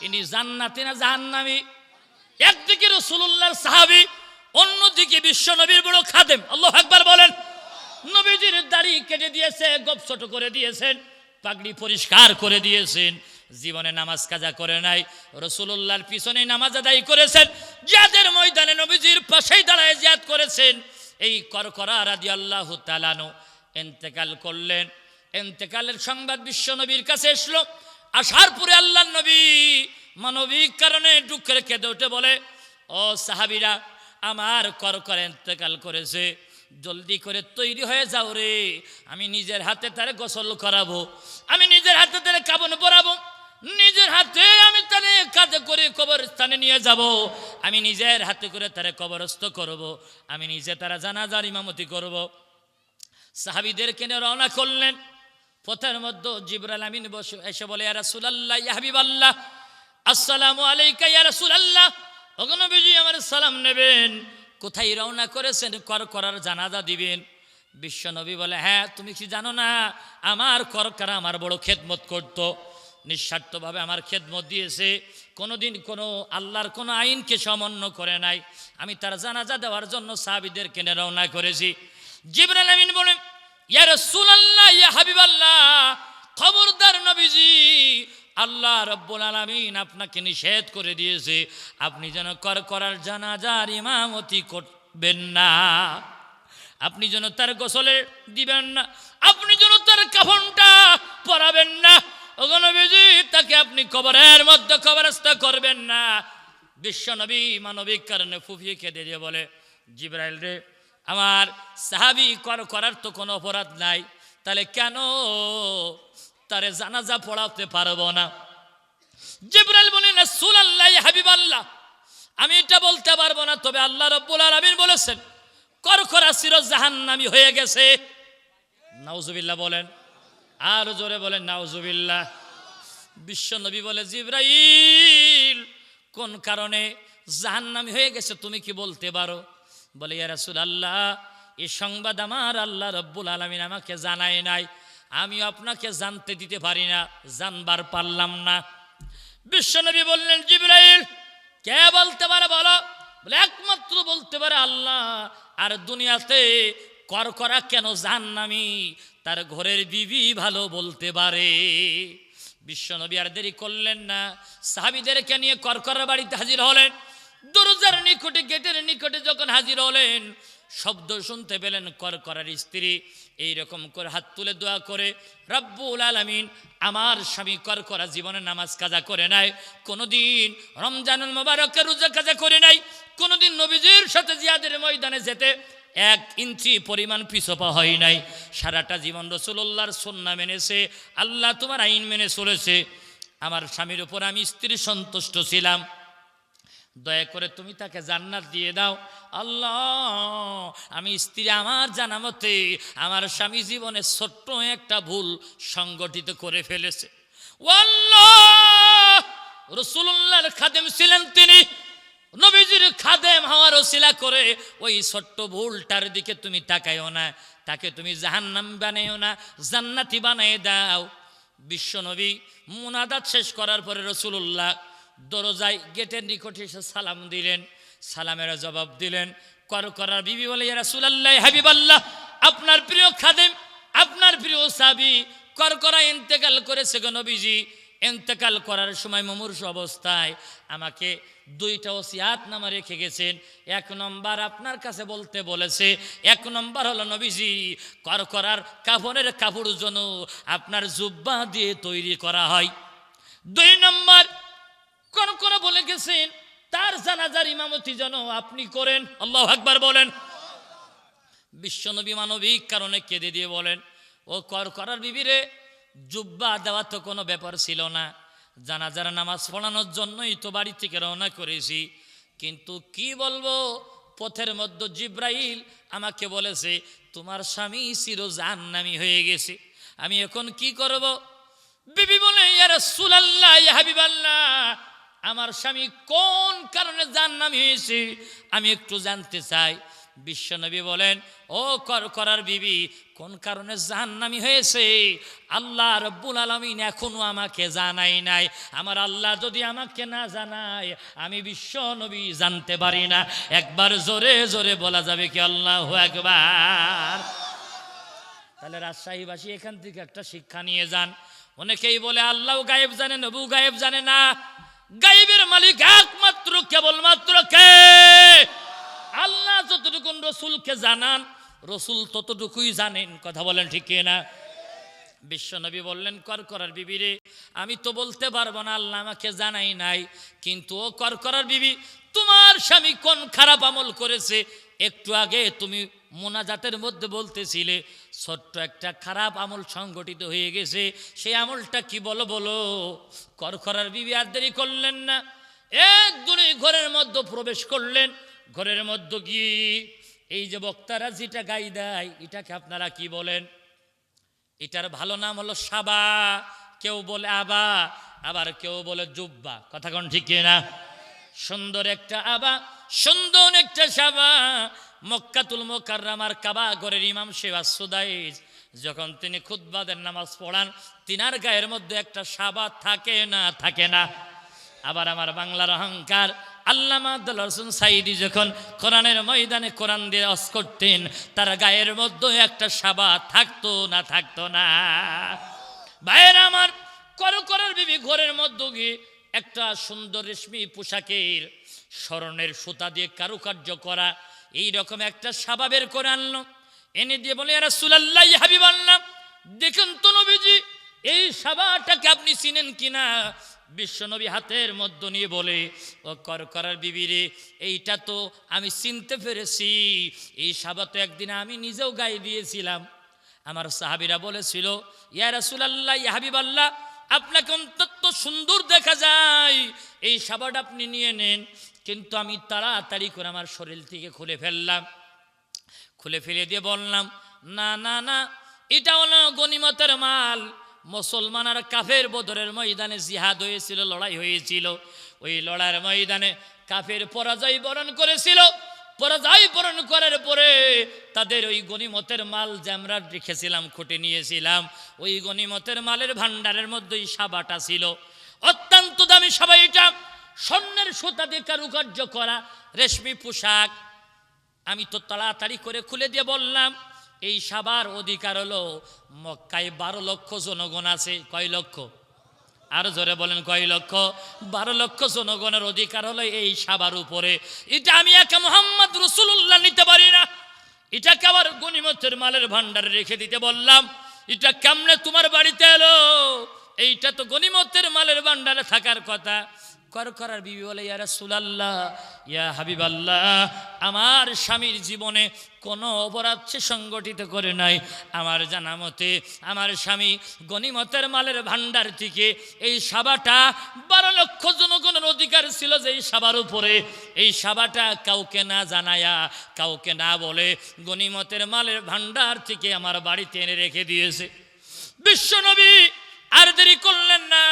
ইনি জান্নাতি না জাহান্নামী? একদিকে রাসূলুল্লাহর সাহাবী, অন্যদিকে বিশ্ব নবীর বড় খাদেম। আল্লাহু আকবার বলেন। নবীজির দাড়ি কেটে দিয়েছে, গোপ ছোট করে দিয়েছেন, পাগড়ি পরিষ্কার করে দিয়েছেন, জীবনে নামাজ কাজা করে নাই, রাসূলুল্লাহর পিছনে নামাজ আদায় করেছেন, জিহাদের ময়দানে নবীজির পাশেই দাঁড়ায় জিহাদ করেছেন। এই করকরা রাদিয়াল্লাহু তাআলা আনহু ইন্তেকাল করলেন। ইন্তেকালের সংবাদ বিশ্ব নবীর কাছে আসলো। আসার পরে আল্লাহর নবী মানবিক কারণে দুঃখের কেঁদে উঠে বলে, ও সাহাবীরা, আমার করকরা ইন্তেকাল করেছে, জলদি করে তৈরি হয়ে যাও রে, আমি নিজের হাতে তারে গোসল করাবো, আমি নিজের হাতে তারে কাফন পরাবো, নিজের হাতে আমি তারে কাঁধে করে কবরস্থানে নিয়ে যাব, আমি নিজের হাতে করে তারে কবরস্থ করব, আমি নিজে তারা জানাজার ইমামতি করব। সাহাবীদেরকে নিয়ে রওনা করলেন। পথের মধ্যে জিবরাইল আমিন বসে এসে বলে, ইয়া রাসূলুল্লাহ, ইয়া হাবিবাল্লাহ, আসসালামু আলাইকা ইয়া রাসূলুল্লাহ। ওগো নবীজি, আমার সালাম নেবেন। কোথায় রওনা করেছেন? করকরার জানাজা দিবেন। বিশ্ব নবী বলে, হ্যাঁ, তুমি কি জানো না, আমার করকরা আমার বড় খেদমত করত, নিঃস্বার্থভাবে আমার খেদমত দিয়েছে, কোনোদিন কোনো আল্লাহর কোনো আইনকে সমন্ন করে নাই। আমি তার জানাজা দেওয়ার জন্য সাহাবীদেরকে নিয়ে রওনা করেছি। জিবরাইল আমিন বলেন, ইয়া রাসূলুল্লাহ, ইয়া হাবিবাল্লাহ, খবরদার নবীজি, আল্লাহ রাব্বুল আলামিন আপনাকে নিষেধ করে দিয়েছে আপনি যেন করকরার জানাজার ইমামতি করবেন না, আপনি যেন তার গোসলে দিবেন না, আপনি যেন তার কাফনটা পরাবেন না, ওগো নবীজি, তাকে আপনি কবরের মধ্যে কবরস্থ করবেন না। বিশ্ব নবী মানবিক কারণে ফুফিয়ে কেঁদে দিয়ে বলে, জিবরাইল রে, আমার সাহাবী করার তো কোনো অপরাধ নাই, তাহলে কেন তারে জানাজা পড়াতে পারবো না? জিবরাইল বলেন, রাসূলুল্লাহ, ইয়া হাবিবাল্লাহ, আমি এটা বলতে পারবো না, তবে আল্লাহ রাব্বুল আলামিন বলেছেন করকরা চির জাহান্নামী হয়ে গেছে। নাউজুবিল্লাহ বলেন, আর জোরে বলেন নাউজুবিল্লাহ। বিশ্ব নবী বলে, জিবরাইল, কোন কারণে জাহান্নামী হয়ে গেছে তুমি কি বলতে পারো? বলে, ইয়া রাসূলুল্লাহ, এই সংবাদ আমার আল্লাহ রাব্বুল আলামিন আমাকে জানায় নাই, আমিও আপনাকে জানতে দিতে পারি না, জানবার পারলাম না। বিশ্ব নবী বললেন, জিবরাইল, কে বলতে পারে বলো? বলে, একমাত্র বলতে পারে আল্লাহ। আর দুনিয়াতে করকরা কেন জাহান্নামী তার ঘরের বিবি ভালো বলতে পারে। বিশ্ব নবী আর দেরি করলেন না, সাহাবীদেরকে নিয়ে করকরার বাড়িতে হাজির হলেন। দরজার নিকটে, গেটের নিকটে যখন হাজির হলেন, শব্দ শুনতে পেলেন করকরার স্ত্রী এইরকম করে হাত তুলে দোয়া করে, রব্বুল আলামিন, আমার স্বামী করকরা জীবনে নামাজ কাজা করে নাই, কোনোদিন রমজানুল মুবারকের রোজা কাজা করে নাই, কোনোদিন নবীজির সাথে জিহাদের ময়দানে যেতে 1 ইঞ্চি পরিমাণ পিছপা হয় নাই, সারাটা জীবন রাসূলুল্লাহর সুন্নাহ মেনেছে, আল্লাহ তোমার আইন মেনে চলেছে, আমার স্বামীর উপর আমি স্ত্রী সন্তুষ্ট ছিলাম, দয়া করে তুমি তাকে জান্নাত দিয়ে দাও। আল্লাহ, আমি স্ত্রী আমার জানা মতে আমার স্বামী জীবনে ছোট্ট একটা ভুল সংগঠিত করে ফেলেছে। আল্লাহ, রাসূলুল্লাহর খাদেম ছিলেন তিনি, নবীজির খাদেম হওয়ার ওসিলা করে ওই ছোট্ট ভুলটার দিকে তুমি তাকাইও না, তাকে তুমি জাহান্নামী বানাইও না, জান্নাতি বানাই দাও। বিশ্ব নবী মুনাজাত শেষ করার পরে রাসূলুল্লাহ দরজায় গেটের নিকটে এসে সালাম দিলেন, সালামের জবাব দিলেন। করকরার বিবি বলে, ইয়া রাসূলুল্লাহ, হাবিবাল্লাহ, আপনার প্রিয় খাদেম, আপনার প্রিয় সাহাবী করকরা ইন্তেকাল করেছে গো নবীজি। ইন্তেকাল করার সময় মুমূর্ষ অবস্থায় আমাকে 2টা ওসিয়াত নামা রেখে গেছেন। 1 নম্বর আপনার কাছে বলতে বলেছে, 1 নম্বর হলো নবীজি, করকরার কাফনের কাপড় যেন আপনার জুব্বা দিয়ে তৈরি করা হয়। 2 নম্বর করকরা বলে গেছেন তার জানাজার ইমামতি যেন আপনি করেন। আল্লাহু আকবার বলেন। বিশ্বনবী মানবিক কারণে কেঁদে দিয়ে বলেন, ও করকরার বিবিরে, জুব্বা দেওয়া তো কোনো ব্যাপার ছিল না, জানাজার নামাজ পড়ানোর জন্যই তো বাড়ি থেকে রওনা করেছি, কিন্তু কি বলবো, পথের মধ্যে জিবরাইল আমাকে বলেছে তোমার স্বামী চির জাহান্নামী হয়ে গেছে, আমি এখন কি করব? বিবি বলে, ইয়া রাসূলুল্লাহ, ইয়া হাবিবাল্লাহ, আমার স্বামী কোন কারণে জাহান্নামী হয়েছে আমি একটু জানতে চাই। বিশ্বনবী বলেন, ও করকরার বিবি, কোন কারণে জাহান্নামী হয়েছে আল্লাহ রাব্বুল আলামিন এখনো আমাকে জানাই নাই, আমার আল্লাহ যদি আমাকে না জানায় আমি বিশ্বনবী জানতে পারি না। একবার জোরে জোরে বলা যাবে কি আল্লাহু আকবার? তাহলে রাজশাহীবাসী এখান থেকে একটা শিক্ষা নিয়ে যান। অনেকেই বলে আল্লাহ গায়েব জানে, নবী গায়েব জানে না। গায়েবের মালিক একমাত্র কেবলমাত্র কে? আল্লাহ যতটুকু রসুলকে জানান, রসুল ততটুকুই জানেন। কথা বলেন ঠিক না? বিশ্বনবী বললেন, করকরার বিবিরে, আমি তো বলতে পারবো না, আল্লাহ আমাকে জানাই নাই, কিন্তু ও করকরার বিবি, তোমার স্বামী কোন খারাপ আমল করেছে একটু আগে তুমি মোনাজাতের মধ্যে বলতেছিলে, ছোট্ট একটা খারাপ আমল সংগঠিত হয়ে গেছে, সেই আমলটা কি বলো বলো। করকরার বিবি আর দেরি করলেন না, একদমই ঘরের মধ্যে প্রবেশ করলেন। ঘরের মধ্যে গিয়ে এই যে বক্তারা যেটা গাই দেয়, এটাকে আপনারা কি বলেন? এটার ভালো নাম হলো সাবা, কেউ বলে আবা, আবার কেউ বলে জুব্বা। কথা কোন ঠিক না? সুন্দর একটা আবা, সুন্দর একটা সাবা। মক্কাতুল মুকাররমার কাবা ঘরের ইমাম সাহেব সুদাইস যখন তিনি খুতবা দেন, নামাজ পড়ান, তিনার গায়ের মধ্যে একটা সাবা থাকে না? থাকে না? আবার আমার বাংলার অহংকার আল্লামা আব্দুল হোসেন সাইদি যখন কোরআনের ময়দানে কোরআন দিয়ে ওয়াজ করতেন, তার গায়ের মধ্যে একটা সাবা থাকতো না? থাকতো না? ভাইয়েরা আমার, করকরার বিবি ঘরের মধ্যে গিয়ে একটা সুন্দর রেশমি পোশাকের স্বর্ণের সুতা দিয়ে কারুকার্য করা এইরকম একটা সাবা বের করে আনলো, এনে দিয়ে বলে, ইয়া রাসূলুল্লাহ, ইয়া হাবিবাল্লাহ, দেখুন তো নবীজি, এই সাবাটাকে আপনি চিনেন কিনা? বিশ্বনবী হাতের মধ্যে নিয়ে বলে, ও করকরার বিবি রে, এইটা তো আমি চিনতে পেরেছি, এই সাবা তো একদিন আমি নিজেও গায়ে দিয়েছিলাম। আমার সাহাবীরা বলেছিল, ইয়া রাসূলুল্লাহ, ইয়া হাবিবাল্লাহ, আপনাকে অত্যন্ত সুন্দর দেখা যায়, এই সাবাটা আপনি নিয়ে নেন। কিন্তু আমি তাড়াতাড়ি করে আমার শরীর থেকে খুলে ফেললাম, খুলে ফেলে দিয়ে বললাম, না না না, এটা হলো গনিমতের মাল। মুসলমান আর কাফের বদরের ময়দানে জিহাদ হয়েছিল, লড়াই হয়েছিল। ওই লড়াইয়ের ময়দানে কাফের পরাজয় বরণ করেছিল। পরাজয় বরণ করার পরে তাদের ওই গনিমতের মাল যে আমরা রেখেছিলাম, খুঁটে নিয়েছিলাম, ওই গনিমতের মালের ভান্ডারের মধ্যে ওই সাবাটা ছিল। অত্যন্ত দামি সাবা, এটা স্বর্ণের সুতা দিয়ে কারুকার্য করা রেশমি পোশাক। আমি তো তাড়াতাড়ি করে খুলে দিয়ে বললাম, এই সাবার অধিকার হলো মক্কায় 12 লক্ষ জনগণ আছে। কয় লক্ষ? আর জোরে বলেন, কয় লক্ষ? 12 লক্ষ জনগণের অধিকার হলো এই সাবার উপরে। এটা আমি একা মুহাম্মদ রাসূলুল্লাহ নিতে পারি না, এটাকে আবার গনিমতের মালের ভান্ডারে রেখে দিতে বললাম। এটা কেমনে তোমার বাড়িতে এলো? এইটা তো গনিমতের মালের ভান্ডারে থাকার কথা। করকরার বিবি বলে, ইয়া রাসূলুল্লাহ, ইয়া হাবিবাল্লাহ, আমার স্বামীর জীবনে কোনো অপরাধ সে সংগঠিত করে নাই। আমার জানা মতে আমার স্বামী গনিমতের মালের ভান্ডার থেকে এই সাবাটা 12 লক্ষ জনগণের অধিকার ছিল যে এই সাবার উপরে, এই সাবাটা কাউকে না জানায়া, কাউকে না বলে গনিমতের মালের ভান্ডার থেকে আমার বাড়িতে এনে রেখে দিয়েছে। বিশ্বনবী আর দেরি করলেন না,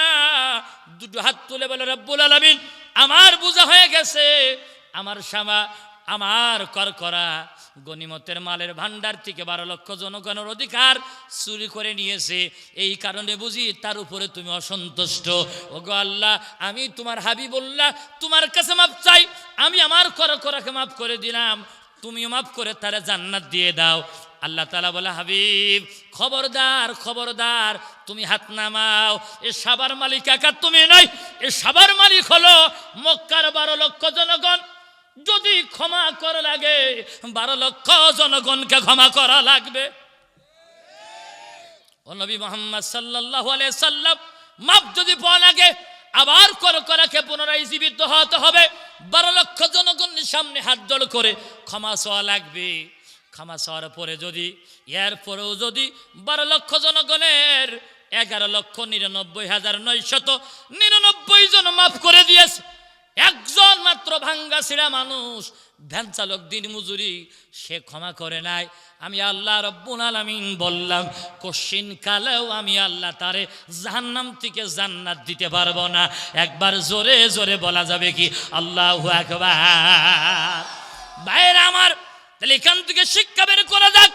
দুটো হাত তুলে বলে, রব্বুল আলামিন, আমার বোঝা হয়ে গেছে, আমার শামা, আমার করকরা গনিমতের মালের ভান্ডার থেকে 12 লক্ষ জনগণের অধিকার চুরি করে নিয়েছে, এই কারণে বুঝি তার উপরে তুমি অসন্তুষ্ট। ওগো আল্লাহ, আমি তোমার হাবিবুল্লাহ, তোমার কাছে মাপ চাই, আমি আমার করকরাকে মাফ করে দিলাম, তুমিও মাফ করে তারা জান্নাত দিয়ে দাও। আল্লাহ তাআলা বলে, হাবিব, খবরদার খবরদার, তুমি হাত নামাও, এ সাবার মালিক একা তুমি নয়, এ সাবার মালিক হলো মক্কার 12 লক্ষ জনগণ। যদি ক্ষমা করা লাগে 12 লক্ষ জনগণকে ক্ষমা করা লাগবে। ও নবী মুহাম্মদ সাল্লাল্লাহু আলাইহি সাল্লাম, মাপ যদি পাওয়া লাগে আবার করকরাকে পুনরায় জীবিত হতে হবে, 12 লক্ষ জনগণের সামনে হাত জোড় করে ক্ষমা চাওয়া লাগবে। ক্ষমা চাওয়ার পরে যদি এরপরেও যদি 12 লক্ষ জনগণের 11,99,999 জন মাফ করে দিয়েছে, একজন মাত্র ভাঙ্গা ছিঁড়া মানুষ, ভ্যান চালক, দিন মজুরি, সে ক্ষমা করে নাই, আমি আল্লাহ রব্বুল আলামিন বললাম, কশিন কালেও আমি আল্লাহ তারে জাহান্নাম থেকে জান্নাত দিতে পারবো না। একবার জোরে জোরে বলা যাবে কি আল্লাহু আকবার? ভাইরা আমার, তাহলে এখান থেকে শিক্ষা বের করা যাক,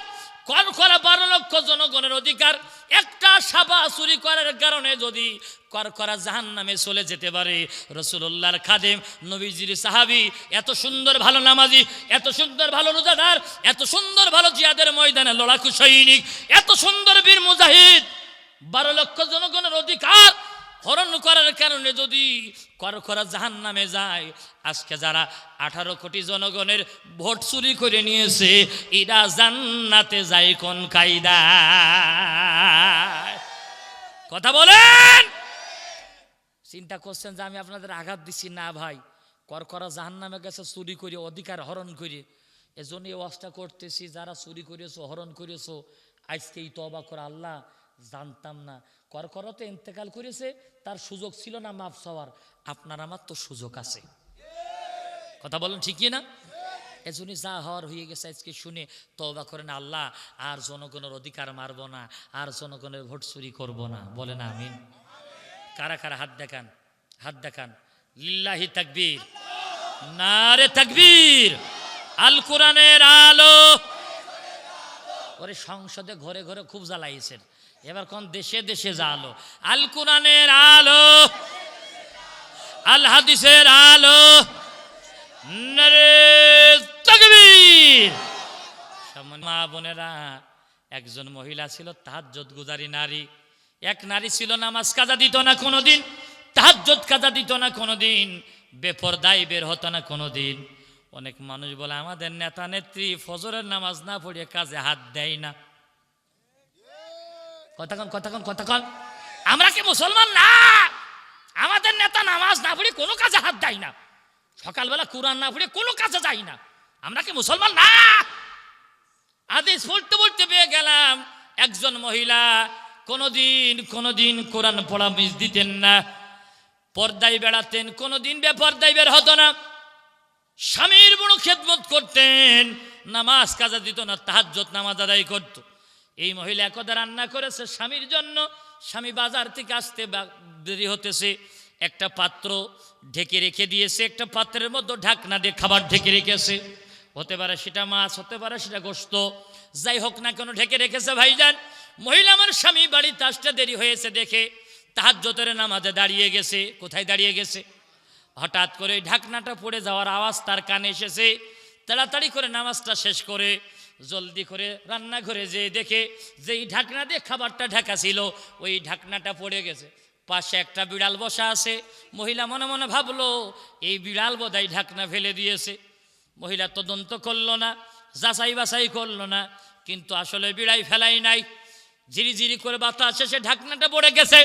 করকরা 12 লক্ষ জনগণের অধিকার একটা সাবা চুরি করার কারণে যদি করকরা জাহান্নামে চলে যেতে পারে, রাসূলুল্লাহর খাদেম, নবীজির সাহাবী, এত সুন্দর ভালো নামাজি, এত সুন্দর ভালো রোজাদার, এত সুন্দর ভালো জিহাদের ময়দানে লড়াকু সৈনিক, এত সুন্দর বীর মুজাহিদ, 12 লক্ষ জনগণের অধিকার হরণ করার কারণে যদি করকরা জাহান্নামে যায়, আজকে যারা 18 কোটি জনগণের ভোট চুরি করে নিয়েছে, এরা জান্নাতে যায় কোন কায়দায়? কথা বলেন। চিন্তা করছেন যে আমি আপনাদের আঘাত দিচ্ছি না ভাই, করকরা জাহান্নামে গেছে চুরি করে, অধিকার হরণ করে। এজন্য এই ওয়াজটা করতেছি, যারা চুরি করেছো, হরণ করেছো, আজকেই তওবা করে, আল্লাহ জানতাম না। করকরা তো ইন্তেকাল করেছে, তার সুযোগ ছিল না মাফ চাওয়ার, আপনার আমার তো সুযোগ আছে। কথা বলেন, ঠিক না? এজন্যই যা হওয়ার হয়ে গেছে আজকে শুনে তওবা করেন, আল্লাহ আর জনগণের অধিকার মারবো না, আর জনগণের ভোট চুরি করবো না। বলেন আমিন। কারা কারা হাত দেখান, হাত দেখান। লিল্লাহি তাকবীর, নারে তাকবীর। আল কোরআনের আলো। ওরে সংসদে ঘরে ঘরে খুব জ্বালাইছেন, এবার কোন দেশে দেশে জ্বালো। আল কোরআনের আলো, আল হাদিসের আলো, নারে তাকবীর। মা বোনেরা, একজন মহিলা ছিল তাহাজ্জুদ গুজারি নারী। এক নারী ছিল নামাজ কাজা দিত না কোনোদিন, তাহাজ্জুদ কাজা দিত না কোনোদিন, বেপরদায় বের হতো না কোনোদিন। অনেক মানুষ বলে আমাদের নেতা নেত্রী ফজরের নামাজ না পড়ে কাজে হাত দেয় না। কথা কন। আমরা কি মুসলমান না? আমাদের নেতা নামাজ না পড়ে কোনো কাজে হাত দেয় না, সকালবেলা কোরআন না পড়ে কোনো কাজে যায় না। আমরা কি মুসলমান না? হাদিস পড়তে পড়তে পেয়ে গেলাম একজন মহিলা কোনোদিন কোরআন পড়া মিস দিতেন না, পর্দায় বেড়াতেন, কোনোদিন বেপর্দায় বের হতো না, স্বামীর বড় খেদমত করতেন, নামাজ কাজা দিত না, তাহাজ্জুদ নামাজ আদায় করত। এই মহিলা একদা রান্না করেছে স্বামীর জন্য। স্বামী বাজার থেকে আসতে দেরি হতেছে, একটা পাত্র ঢেকে রেখে দিয়েছে, একটা পাত্রের মধ্যে ঢাকনা দিয়ে খাবার ঢেকে রেখেছে। হতে পারে সেটা মাছ, হতে পারে সেটা গোশত, যাই হোক না কেন ঢেকে রেখেছে। ভাইজান, মহিলা আমার স্বামী বাড়িতে আসতে দেরি হয়েছে দেখে তাহাজ্জুদের নামাজে দাঁড়িয়ে গেছে। কোথায় দাঁড়িয়ে গেছে? হঠাৎ করে ঢাকনাটা পড়ে যাওয়ার আওয়াজ তার কানে এসেছে। তাড়াতাড়ি করে নামাজটা শেষ করে জলদি করে রান্নাঘরে যেয়ে দেখে যেই ঢাকনা দিয়ে খাবারটা ঢাকা ছিল ওই ঢাকনাটা পড়ে গেছে। পাশে একটা বিড়াল বসা আছে। মহিলা মনে মনে ভাবলো এই বিড়াল বোধহয় ঢাকনা ফেলে দিয়েছে। মহিলা তদন্ত করলো না, যাচাই বাছাই করলো না, কিন্তু আসলে বিড়াই ফেলাই নাই। ঝিরিঝিরি করে বাতাস এসে ঢাকনাটা পড়ে গেছে।